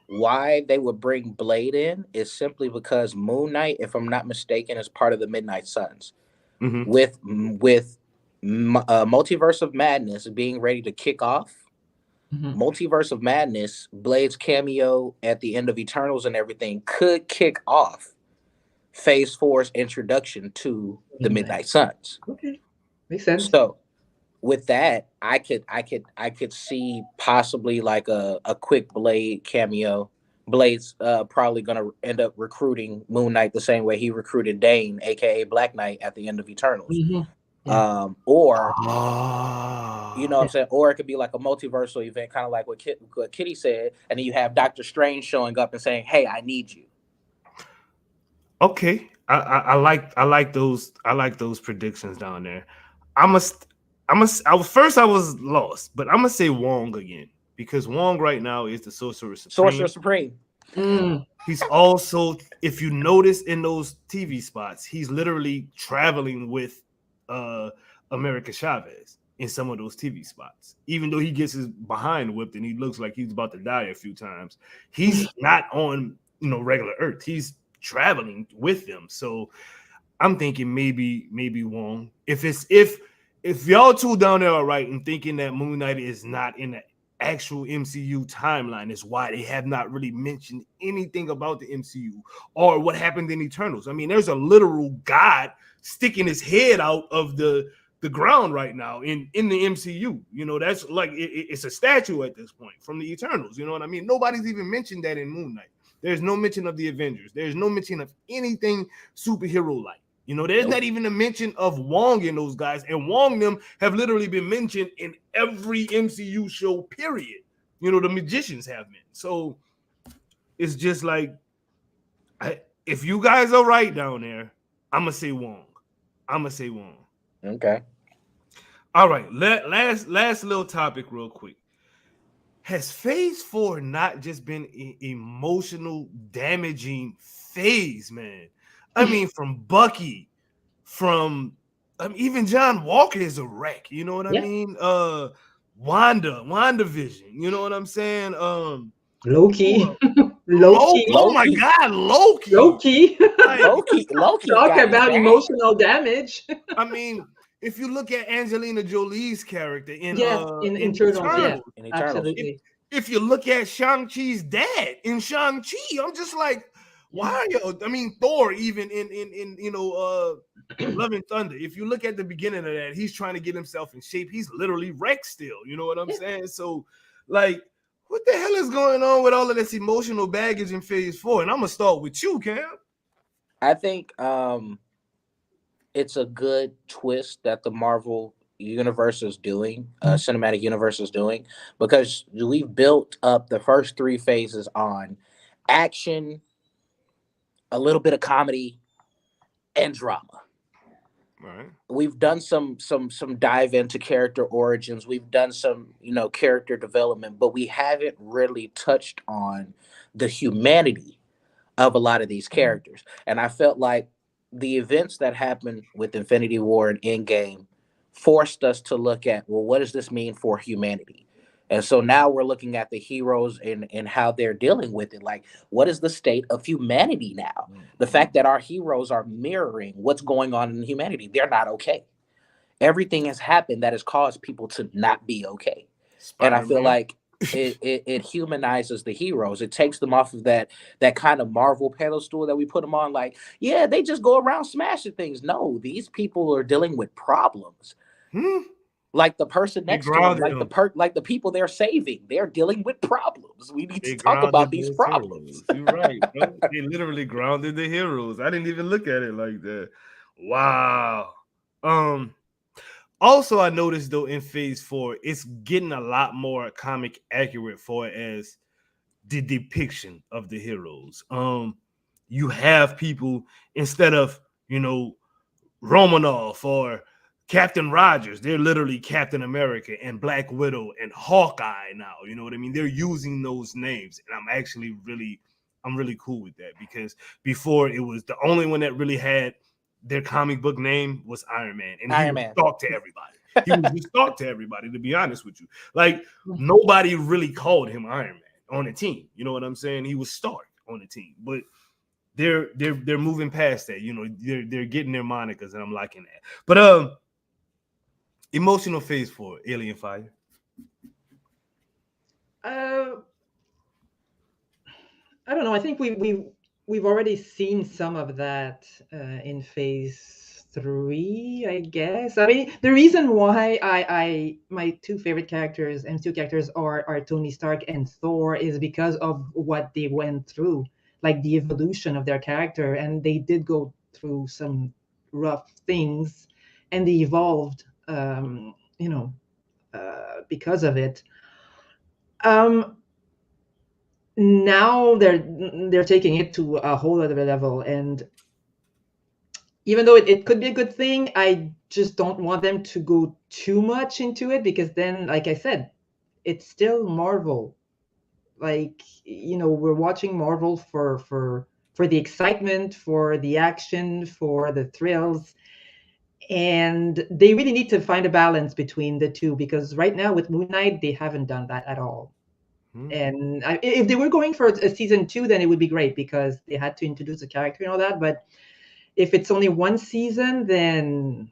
why they would bring Blade in is simply because Moon Knight, if I'm not mistaken, is part of the Midnight Suns. Mm-hmm. With Multiverse of Madness being ready to kick off, Multiverse of Madness, Blade's cameo at the end of Eternals and everything could kick off Phase 4's introduction to the Midnight Suns. Okay, makes sense. So with that, I could see possibly like a quick Blade cameo. Blade's probably gonna end up recruiting Moon Knight the same way he recruited Dane, aka Black Knight, at the end of Eternals. Or you know what I'm saying, or it could be like a multiversal event, kind of like what Kitty said, and then you have Doctor Strange showing up and saying, "Hey, I need you." Okay, I like those predictions down there. I was lost, but I'm gonna say Wong again because Wong right now is the Sorcerer Supreme. He's also, if you notice in those TV spots, he's literally traveling with America Chavez in some of those TV spots. Even though he gets his behind whipped and he looks like he's about to die a few times, he's not on regular Earth. He's traveling with them. So I'm thinking maybe Wong. If y'all two down there are right in thinking that Moon Knight is not in the actual MCU timeline, is why they have not really mentioned anything about the MCU or what happened in Eternals. I mean, there's a literal god sticking his head out of the ground right now in the MCU. You know, that's like it's a statue at this point from the Eternals. You know what I mean? Nobody's even mentioned that in Moon Knight. There's no mention of the Avengers. There's no mention of anything superhero-like. You know, there's not even a mention of Wong in those guys. And Wong them have literally been mentioned in every MCU show, period. You know, the magicians have been. So it's just like, if you guys are right down there, I'm going to say Wong. Okay. All right. Last little topic real quick. Has Phase 4 not just been an emotional, damaging phase, man? I mean, from Bucky, from even John Walker is a wreck. You know what I mean? WandaVision. You know what I'm saying? Loki. Loki. Oh my God, Loki. Loki. Loki. Talk about emotional damage. I mean, if you look at Angelina Jolie's character in Eternals, absolutely. If you look at Shang-Chi's dad in Shang-Chi, I'm just like, why are you? I mean, Thor, even in Love and Thunder. If you look at the beginning of that, he's trying to get himself in shape. He's literally wrecked still. You know what I'm saying? So, like, what the hell is going on with all of this emotional baggage in Phase 4? And I'm gonna start with you, Cam. I think it's a good twist that the Marvel universe is doing, cinematic universe is doing, because we've built up the first 3 phases on action, a little bit of comedy, and drama. Right. We've done some dive into character origins. We've done some, character development, but we haven't really touched on the humanity of a lot of these characters. And I felt like the events that happened with Infinity War and Endgame forced us to look at, well, what does this mean for humanity? And so now we're looking at the heroes and how they're dealing with it. Like, what is the state of humanity now? The fact that our heroes are mirroring what's going on in humanity. They're not okay. Everything has happened that has caused people to not be okay. Spider-Man. And I feel like it humanizes the heroes. It takes them off of that kind of Marvel pedestal that we put them on. Like, yeah, they just go around smashing things. No, these people are dealing with problems. Like the person They next to them, grounded them. like the people they're saving, they're dealing with problems. We need They to talk about grounded these those problems. heroes. You're right, bro. They literally grounded the heroes. I didn't even look at it like that. Wow. Also, I noticed though in Phase 4, it's getting a lot more comic accurate for as the depiction of the heroes. You have people instead of Romanoff or Captain Rogers, they're literally Captain America and Black Widow and Hawkeye now. You know what I mean? They're using those names, and I'm really cool with that, because before it was the only one that really had their comic book name was Iron Man, and he would talk to everybody. He would just talk to everybody, to be honest with you. Like, nobody really called him Iron Man on the team. You know what I'm saying? He was Stark on the team, but they're moving past that. They're getting their monikers, and I'm liking that. But emotional Phase 4, Alien Fire. I don't know. I think we've already seen some of that in Phase 3, I guess. I mean, the reason why my two favorite characters, MCU characters, are Tony Stark and Thor is because of what they went through, like the evolution of their character, and they did go through some rough things, and they evolved, because of it. Now they're taking it to a whole other level, and even though it could be a good thing, I just don't want them to go too much into it, because then, like I said, it's still Marvel. Like, we're watching Marvel for the excitement, for the action, for the thrills, and they really need to find a balance between the two, because right now with Moon Knight, they haven't done that at all. And if they were going for a season 2, then it would be great, because they had to introduce a character and all that. But if it's only one season, then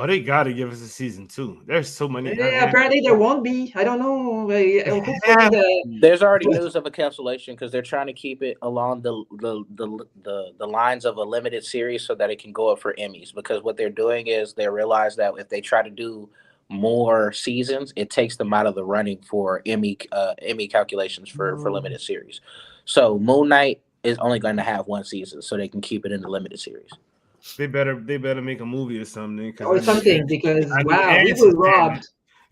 they gotta give us a season 2. There's so many. apparently there won't be. I don't know. Hopefully There's already news of a cancellation, because they're trying to keep it along the lines of a limited series, so that it can go up for Emmys. Because what they're doing is they realize that if they try to do more seasons, it takes them out of the running for Emmy calculations for limited series. So Moon Knight is only going to have one season, so they can keep it in the limited series. They better make a movie or something. Or something, because wow, we were robbed.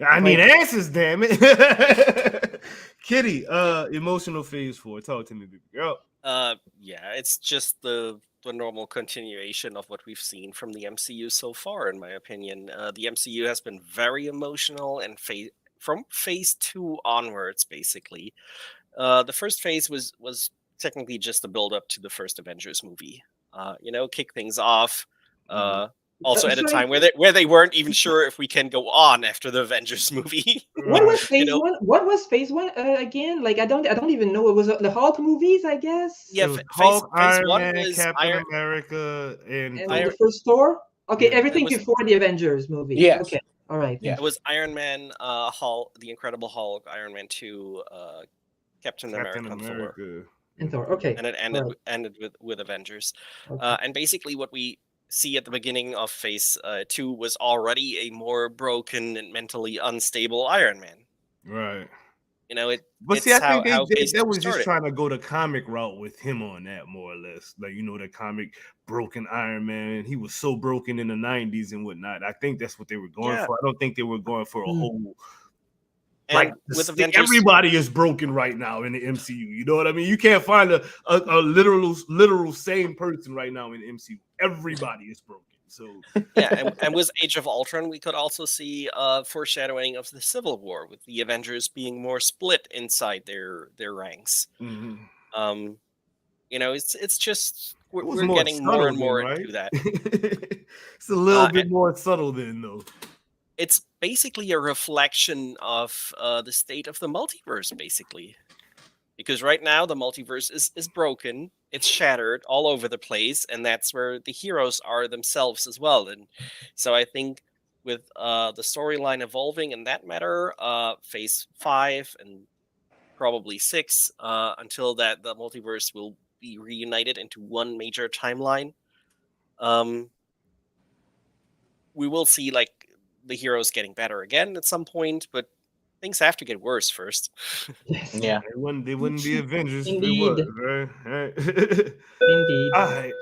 I need answers, damn it. Kitty, emotional Phase 4. Talk to me, baby girl. Yeah, it's just the normal continuation of what we've seen from the MCU so far, in my opinion. The MCU has been very emotional, and from Phase 2 onwards, basically. The first phase was technically just a build up to the first Avengers movie. Kick things off. Also at a time where they weren't even sure if we can go on after the Avengers movie. What was Phase 1? What was Phase 1 again? Like, I don't even know. It was the Hulk movies, I guess. Yeah, Hulk, phase Iron 1 Man, was Captain America, and the first Thor. Okay, everything before the Avengers movie. Yes. Okay. All right. Yeah. It was Iron Man, Hulk, the Incredible Hulk, Iron Man 2, Captain America, and Thor. Okay. And it ended with Avengers. Okay. And basically what we see at the beginning of Phase 2 was already a more broken and mentally unstable Iron Man. Right. But see, I think they was just trying to go the comic route with him on that, more or less. Like, the comic broken Iron Man. He was so broken in the 90s and whatnot. I think that's what they were going for. I don't think they were going for a whole. And with Avengers, everybody is broken right now in the MCU. You know what I mean? You can't find a literal same person right now in the MCU. Everybody is broken. So yeah, and with Age of Ultron, we could also see foreshadowing of the Civil War, with the Avengers being more split inside their ranks. Mm-hmm. It's just we're getting more and more into that. It's a little bit more subtle then, though. It's basically a reflection of the state of the multiverse, basically. Because right now the multiverse is broken, it's shattered all over the place, and that's where the heroes are themselves as well. And so I think with the storyline evolving in that matter, Phase 5 and probably 6, until that the multiverse will be reunited into one major timeline. Um, we will see like the heroes getting better again at some point, but things have to get worse first. Yes. Yeah. They wouldn't be Avengers if it Indeed. was, right? Right. Indeed. All right.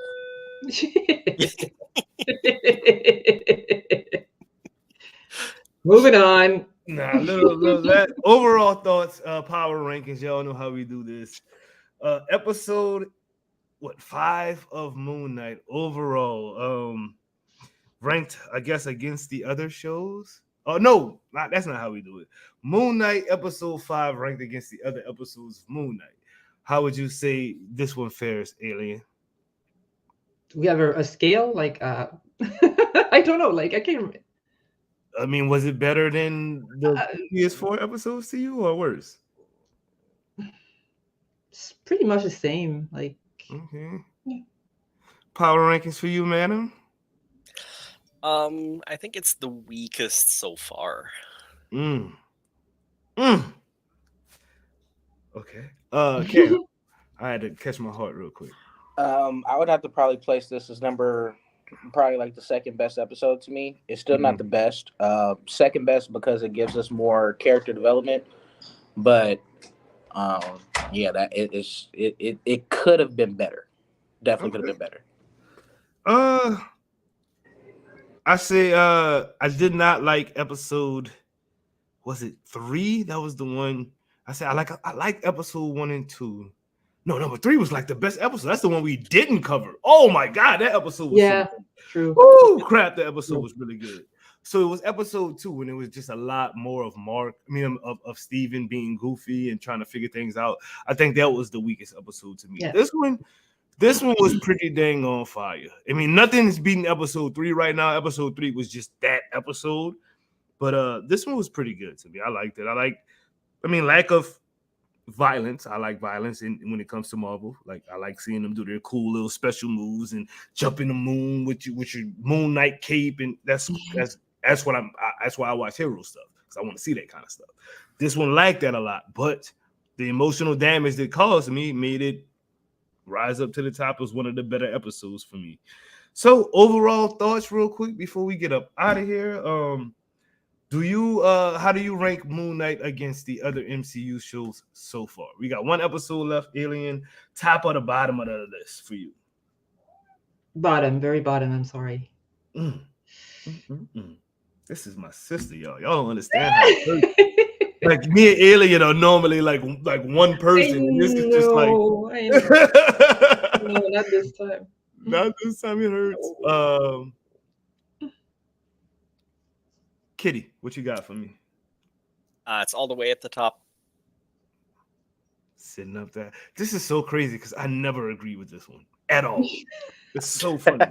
Moving on. Nah, little that overall thoughts, power rankings. Y'all know how we do this. Episode 5 of Moon Knight overall. Ranked, I guess, against the other shows. Oh no, that's not how we do it. Moon Knight episode 5 ranked against the other episodes of Moon Knight. How would you say this one fares, Alien? We have a scale like I don't know, like I can't remember. I mean, was it better than the Uh, PS4 episodes to you, or worse? It's pretty much the same. Like Okay. Yeah. Power rankings for you, madam? I think it's the weakest so far. Mm. Okay. Cam, I had to catch my heart real quick. I would have to probably place this as probably like the second best episode to me. It's still not the best. Second best because it gives us more character development. But yeah, that it could have been better. Definitely could have been better. I say I did not like episode, was it 3? That was the one I said I like episode 1 and 2. No, number 3 was like the best episode. That's the one we didn't cover. Oh my god, that episode was yeah, so good. true. Oh crap, the episode was really good. So it was episode 2 when it was just a lot more of of Steven being goofy and trying to figure things out. I think that was the weakest episode to me. Yeah. This one was pretty dang on fire. I mean, nothing's beating episode 3 right now. Episode 3 was just that episode. But this one was pretty good to me. I liked it. Lack of violence. I like violence when it comes to Marvel. Like I like seeing them do their cool little special moves and jump in the moon with your Moon Knight cape, and that's why I watch hero stuff, because I want to see that kind of stuff. This one liked that a lot, but the emotional damage that caused me made it rise up to the top as one of the better episodes for me. So overall thoughts real quick before we get up out of here. How do you rank Moon Knight against the other MCU shows so far? We got one episode left, Alien. Top or the bottom of the list for you? Bottom, very bottom. I'm sorry. This is my sister, y'all. Y'all don't understand how it hurts. Like me and Alien are normally like one person, and this is just like I know. No, not this time. Not this time. It hurts. Kitty, what you got for me? It's all the way at the top. Sitting up there. This is so crazy because I never agree with this one at all. It's so funny.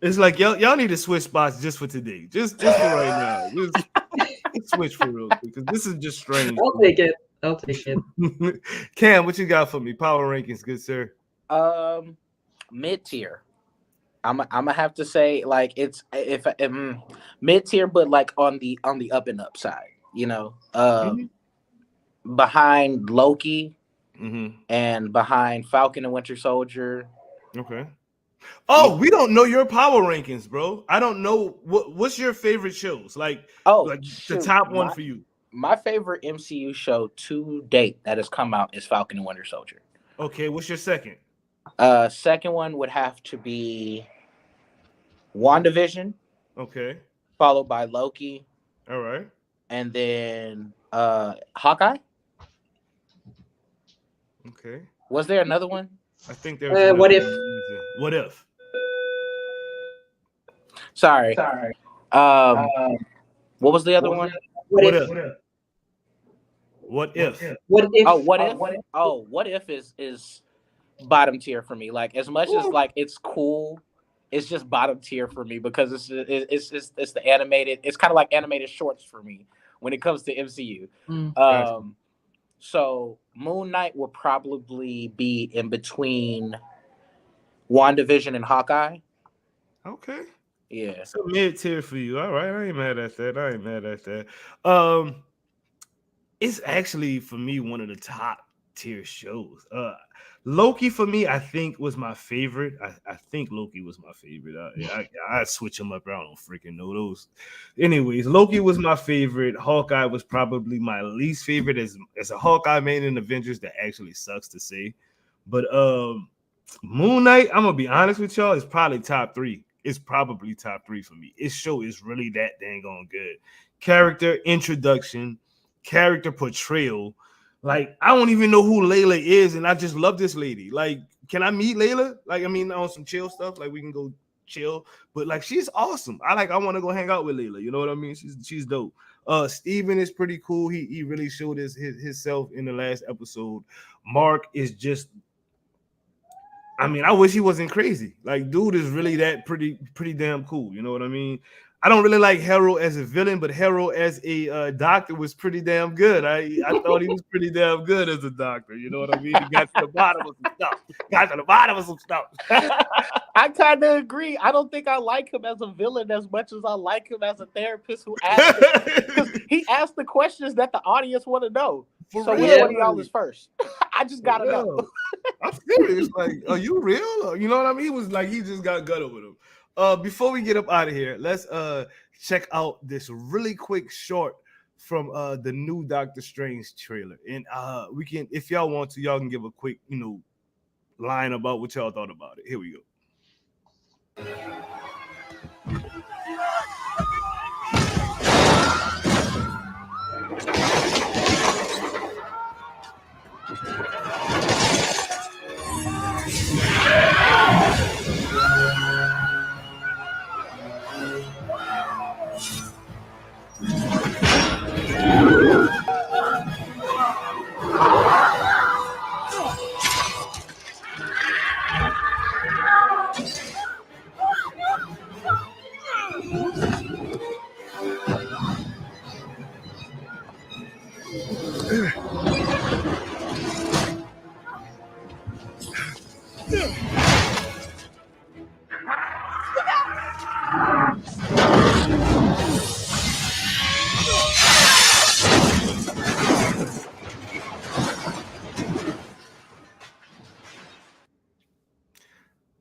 It's like y'all need to switch spots just for today. Just for right now. Just switch for real quick, because this is just strange. I'll take it. Cam, what you got for me? Power rankings, good sir. Mid tier. I'm gonna have to say like it's mid tier, but like on the up and up side. You know, behind Loki and behind Falcon and Winter Soldier. Okay. Oh, we don't know your power rankings, bro. I don't know what's your favorite shows. Like the top one for you. My favorite MCU show to date that has come out is Falcon and Winter Soldier. Okay, what's your second? Second one would have to be WandaVision. Okay. Followed by Loki. All right. And then Hawkeye. Okay. Was there another one? I think there was What If? What If? Sorry. What was the other one? What If? What If? What If? Oh, What If? What If is bottom tier for me. Like as much as like it's cool, it's just bottom tier for me because it's the animated. It's kind of like animated shorts for me when it comes to MCU. So Moon Knight will probably be in between WandaVision and Hawkeye. Okay. Yeah. So mid tier for you. All right. I ain't mad at that. it's actually for me one of the top tier shows. Loki for me, I think was my favorite. I think Loki was my favorite. I switch them up. I don't freaking know those. Anyways, Loki was my favorite. Hawkeye was probably my least favorite as a Hawkeye main in Avengers. That actually sucks to say, but Moon Knight, I'm gonna be honest with y'all, is probably top 3. It's probably top 3 for me. This show is really that dang on good. Character introduction, character portrayal. Like, I don't even know who Layla is, and I just love this lady. Like, can I meet Layla? Like, I mean, on some chill stuff, like we can go chill, but like she's awesome. I want to go hang out with Layla. You know what I mean? She's dope. Steven is pretty cool. He really showed his self in the last episode. Mark is just, I mean, I wish he wasn't crazy. Like, dude is really that pretty damn cool. You know what I mean? I don't really like Harold as a villain, but Harold as a doctor was pretty damn good. I thought he was pretty damn good as a doctor. You know what I mean? He got to the bottom of some stuff. I kind of agree. I don't think I like him as a villain as much as I like him as a therapist who asked because he asked the questions that the audience want to know. For so real. which one of y'all is first? I just gotta know. I'm serious. Like, are you real? You know what I mean? He was like, he just got gut with him. Before we get up out of here, let's check out this really quick short from the new Doctor Strange trailer. And we can, if y'all want to, y'all can give a quick, line about what y'all thought about it. Here we go.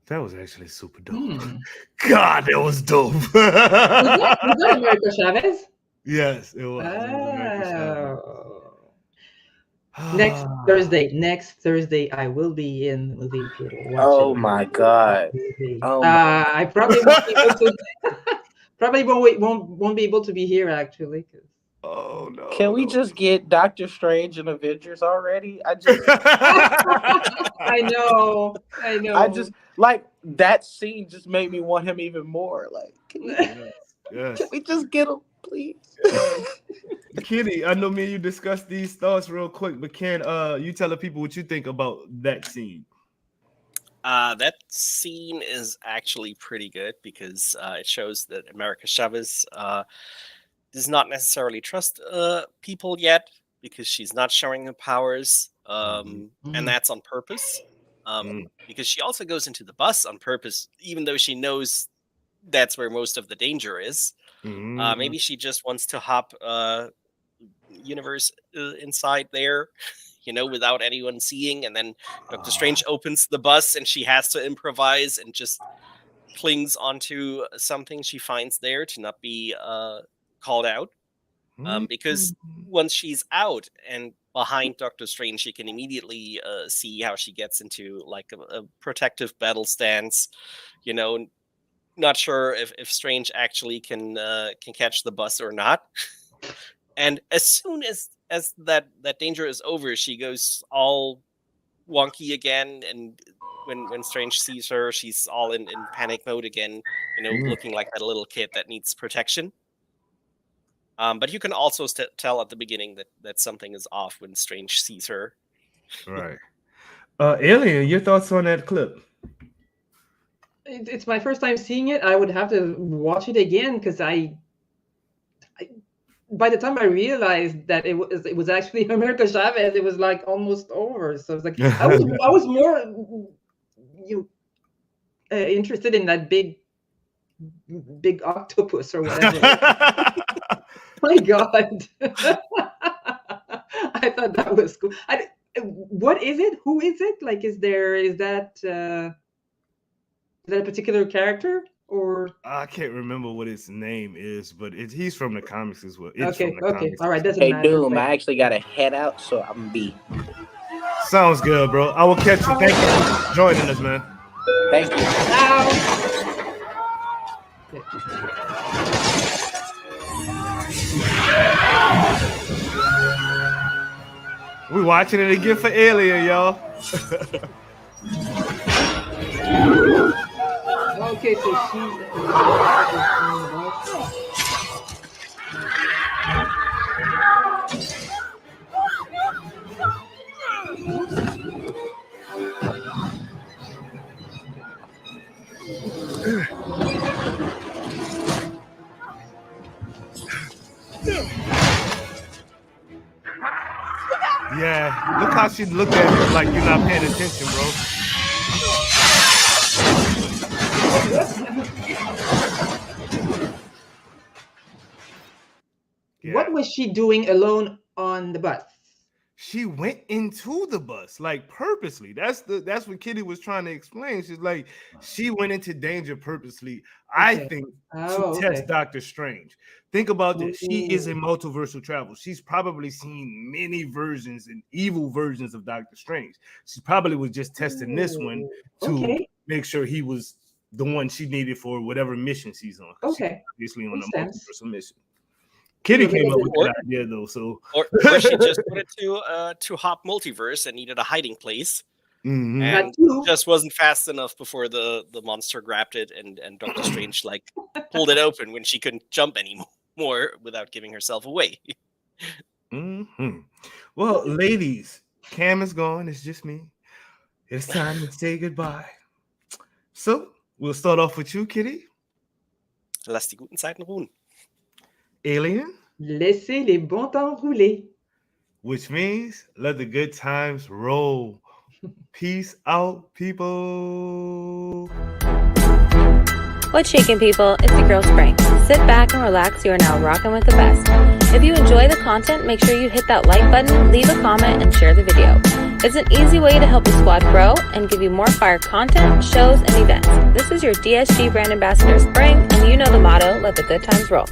That was actually super dope. God, that was dope. Was that America Chavez? Yes, it was. Next Thursday, I will be in the movie theater. Oh my god! I probably won't be able to. won't be able to be here actually. Oh no! Can we just get Doctor Strange and Avengers already? I know. I just like that scene. Just made me want him even more. Like, can we just get him, please? Kitty, I know me and you discussed these thoughts real quick, but can you tell the people what you think about that scene? That scene is actually pretty good because it shows that America Chavez does not necessarily trust people yet because she's not showing her powers, and that's on purpose. Because she also goes into the bus on purpose, even though she knows that's where most of the danger is. Maybe she just wants to hop universe inside there, without anyone seeing, and then Doctor Strange opens the bus and she has to improvise and just clings onto something she finds there to not be called out, because once she's out and behind Doctor Strange, she can immediately see how she gets into like a protective battle stance. Not sure if Strange actually can catch the bus or not. And as soon as that danger is over, she goes all wonky again, and when Strange sees her, she's all in panic mode again, looking like that little kid that needs protection. But you can also tell at the beginning that something is off when Strange sees her. Right. Alien, your thoughts on that clip? It's my first time seeing it. I would have to watch it again because I by the time I realized that it was actually America Chavez, it was like almost over. So it's like I was more interested in that big octopus or whatever. My God. thought that was cool. What is it? Who is it? Like, is that a particular character or? I can't remember what its name is, but he's from the comics as well. It's Okay, from the okay, comics. all right, doesn't Hey, matter. Doom, but- I actually got to head out, so I'm gonna be. Sounds good, bro. I will catch you. Thank you for joining us, man. Thank you. Ow. We watching it again for Alien, y'all. Okay, so she's. Yeah, look how she looked at him like you're not paying attention, bro. Yeah. What was she doing alone on the bus? She went into the bus like purposely. That's what Kitty was trying to explain. She's like, she went into danger purposely. I Okay. think Oh, to test okay. Doctor Strange. Think about this. She is Ooh. in multiversal travel. She's probably seen many versions and evil versions of Doctor Strange. She probably was just testing this one to Okay. make sure he was the one she needed for whatever mission she's on. 'Cause she's Okay. obviously on Makes a sense. multiversal mission. Kitty So came up there's with Or- that idea though. So Or she just wanted to hop multiverse and needed a hiding place, Mhm. That and too. just wasn't fast enough before the monster grabbed it, and Doctor Strange like pulled it open when she couldn't jump anymore without giving herself away. Mhm. Well, ladies, Cam is gone. It's just me. It's time to say goodbye. So we'll start off with you, Kitty. Lass die guten Zeiten ruhen. Alien, Laissez les bons temps rouler. which means let the good times roll. Peace out, people. What's shaking, people? It's your girl Spring. Sit back and relax. You are now rocking with the best. If you enjoy the content, make sure you hit that like button, leave a comment, and share the video. It's an easy way to help the squad grow and give you more fire content, shows, and events. This is your DSG brand ambassador Spring, and you know the motto, let the good times roll.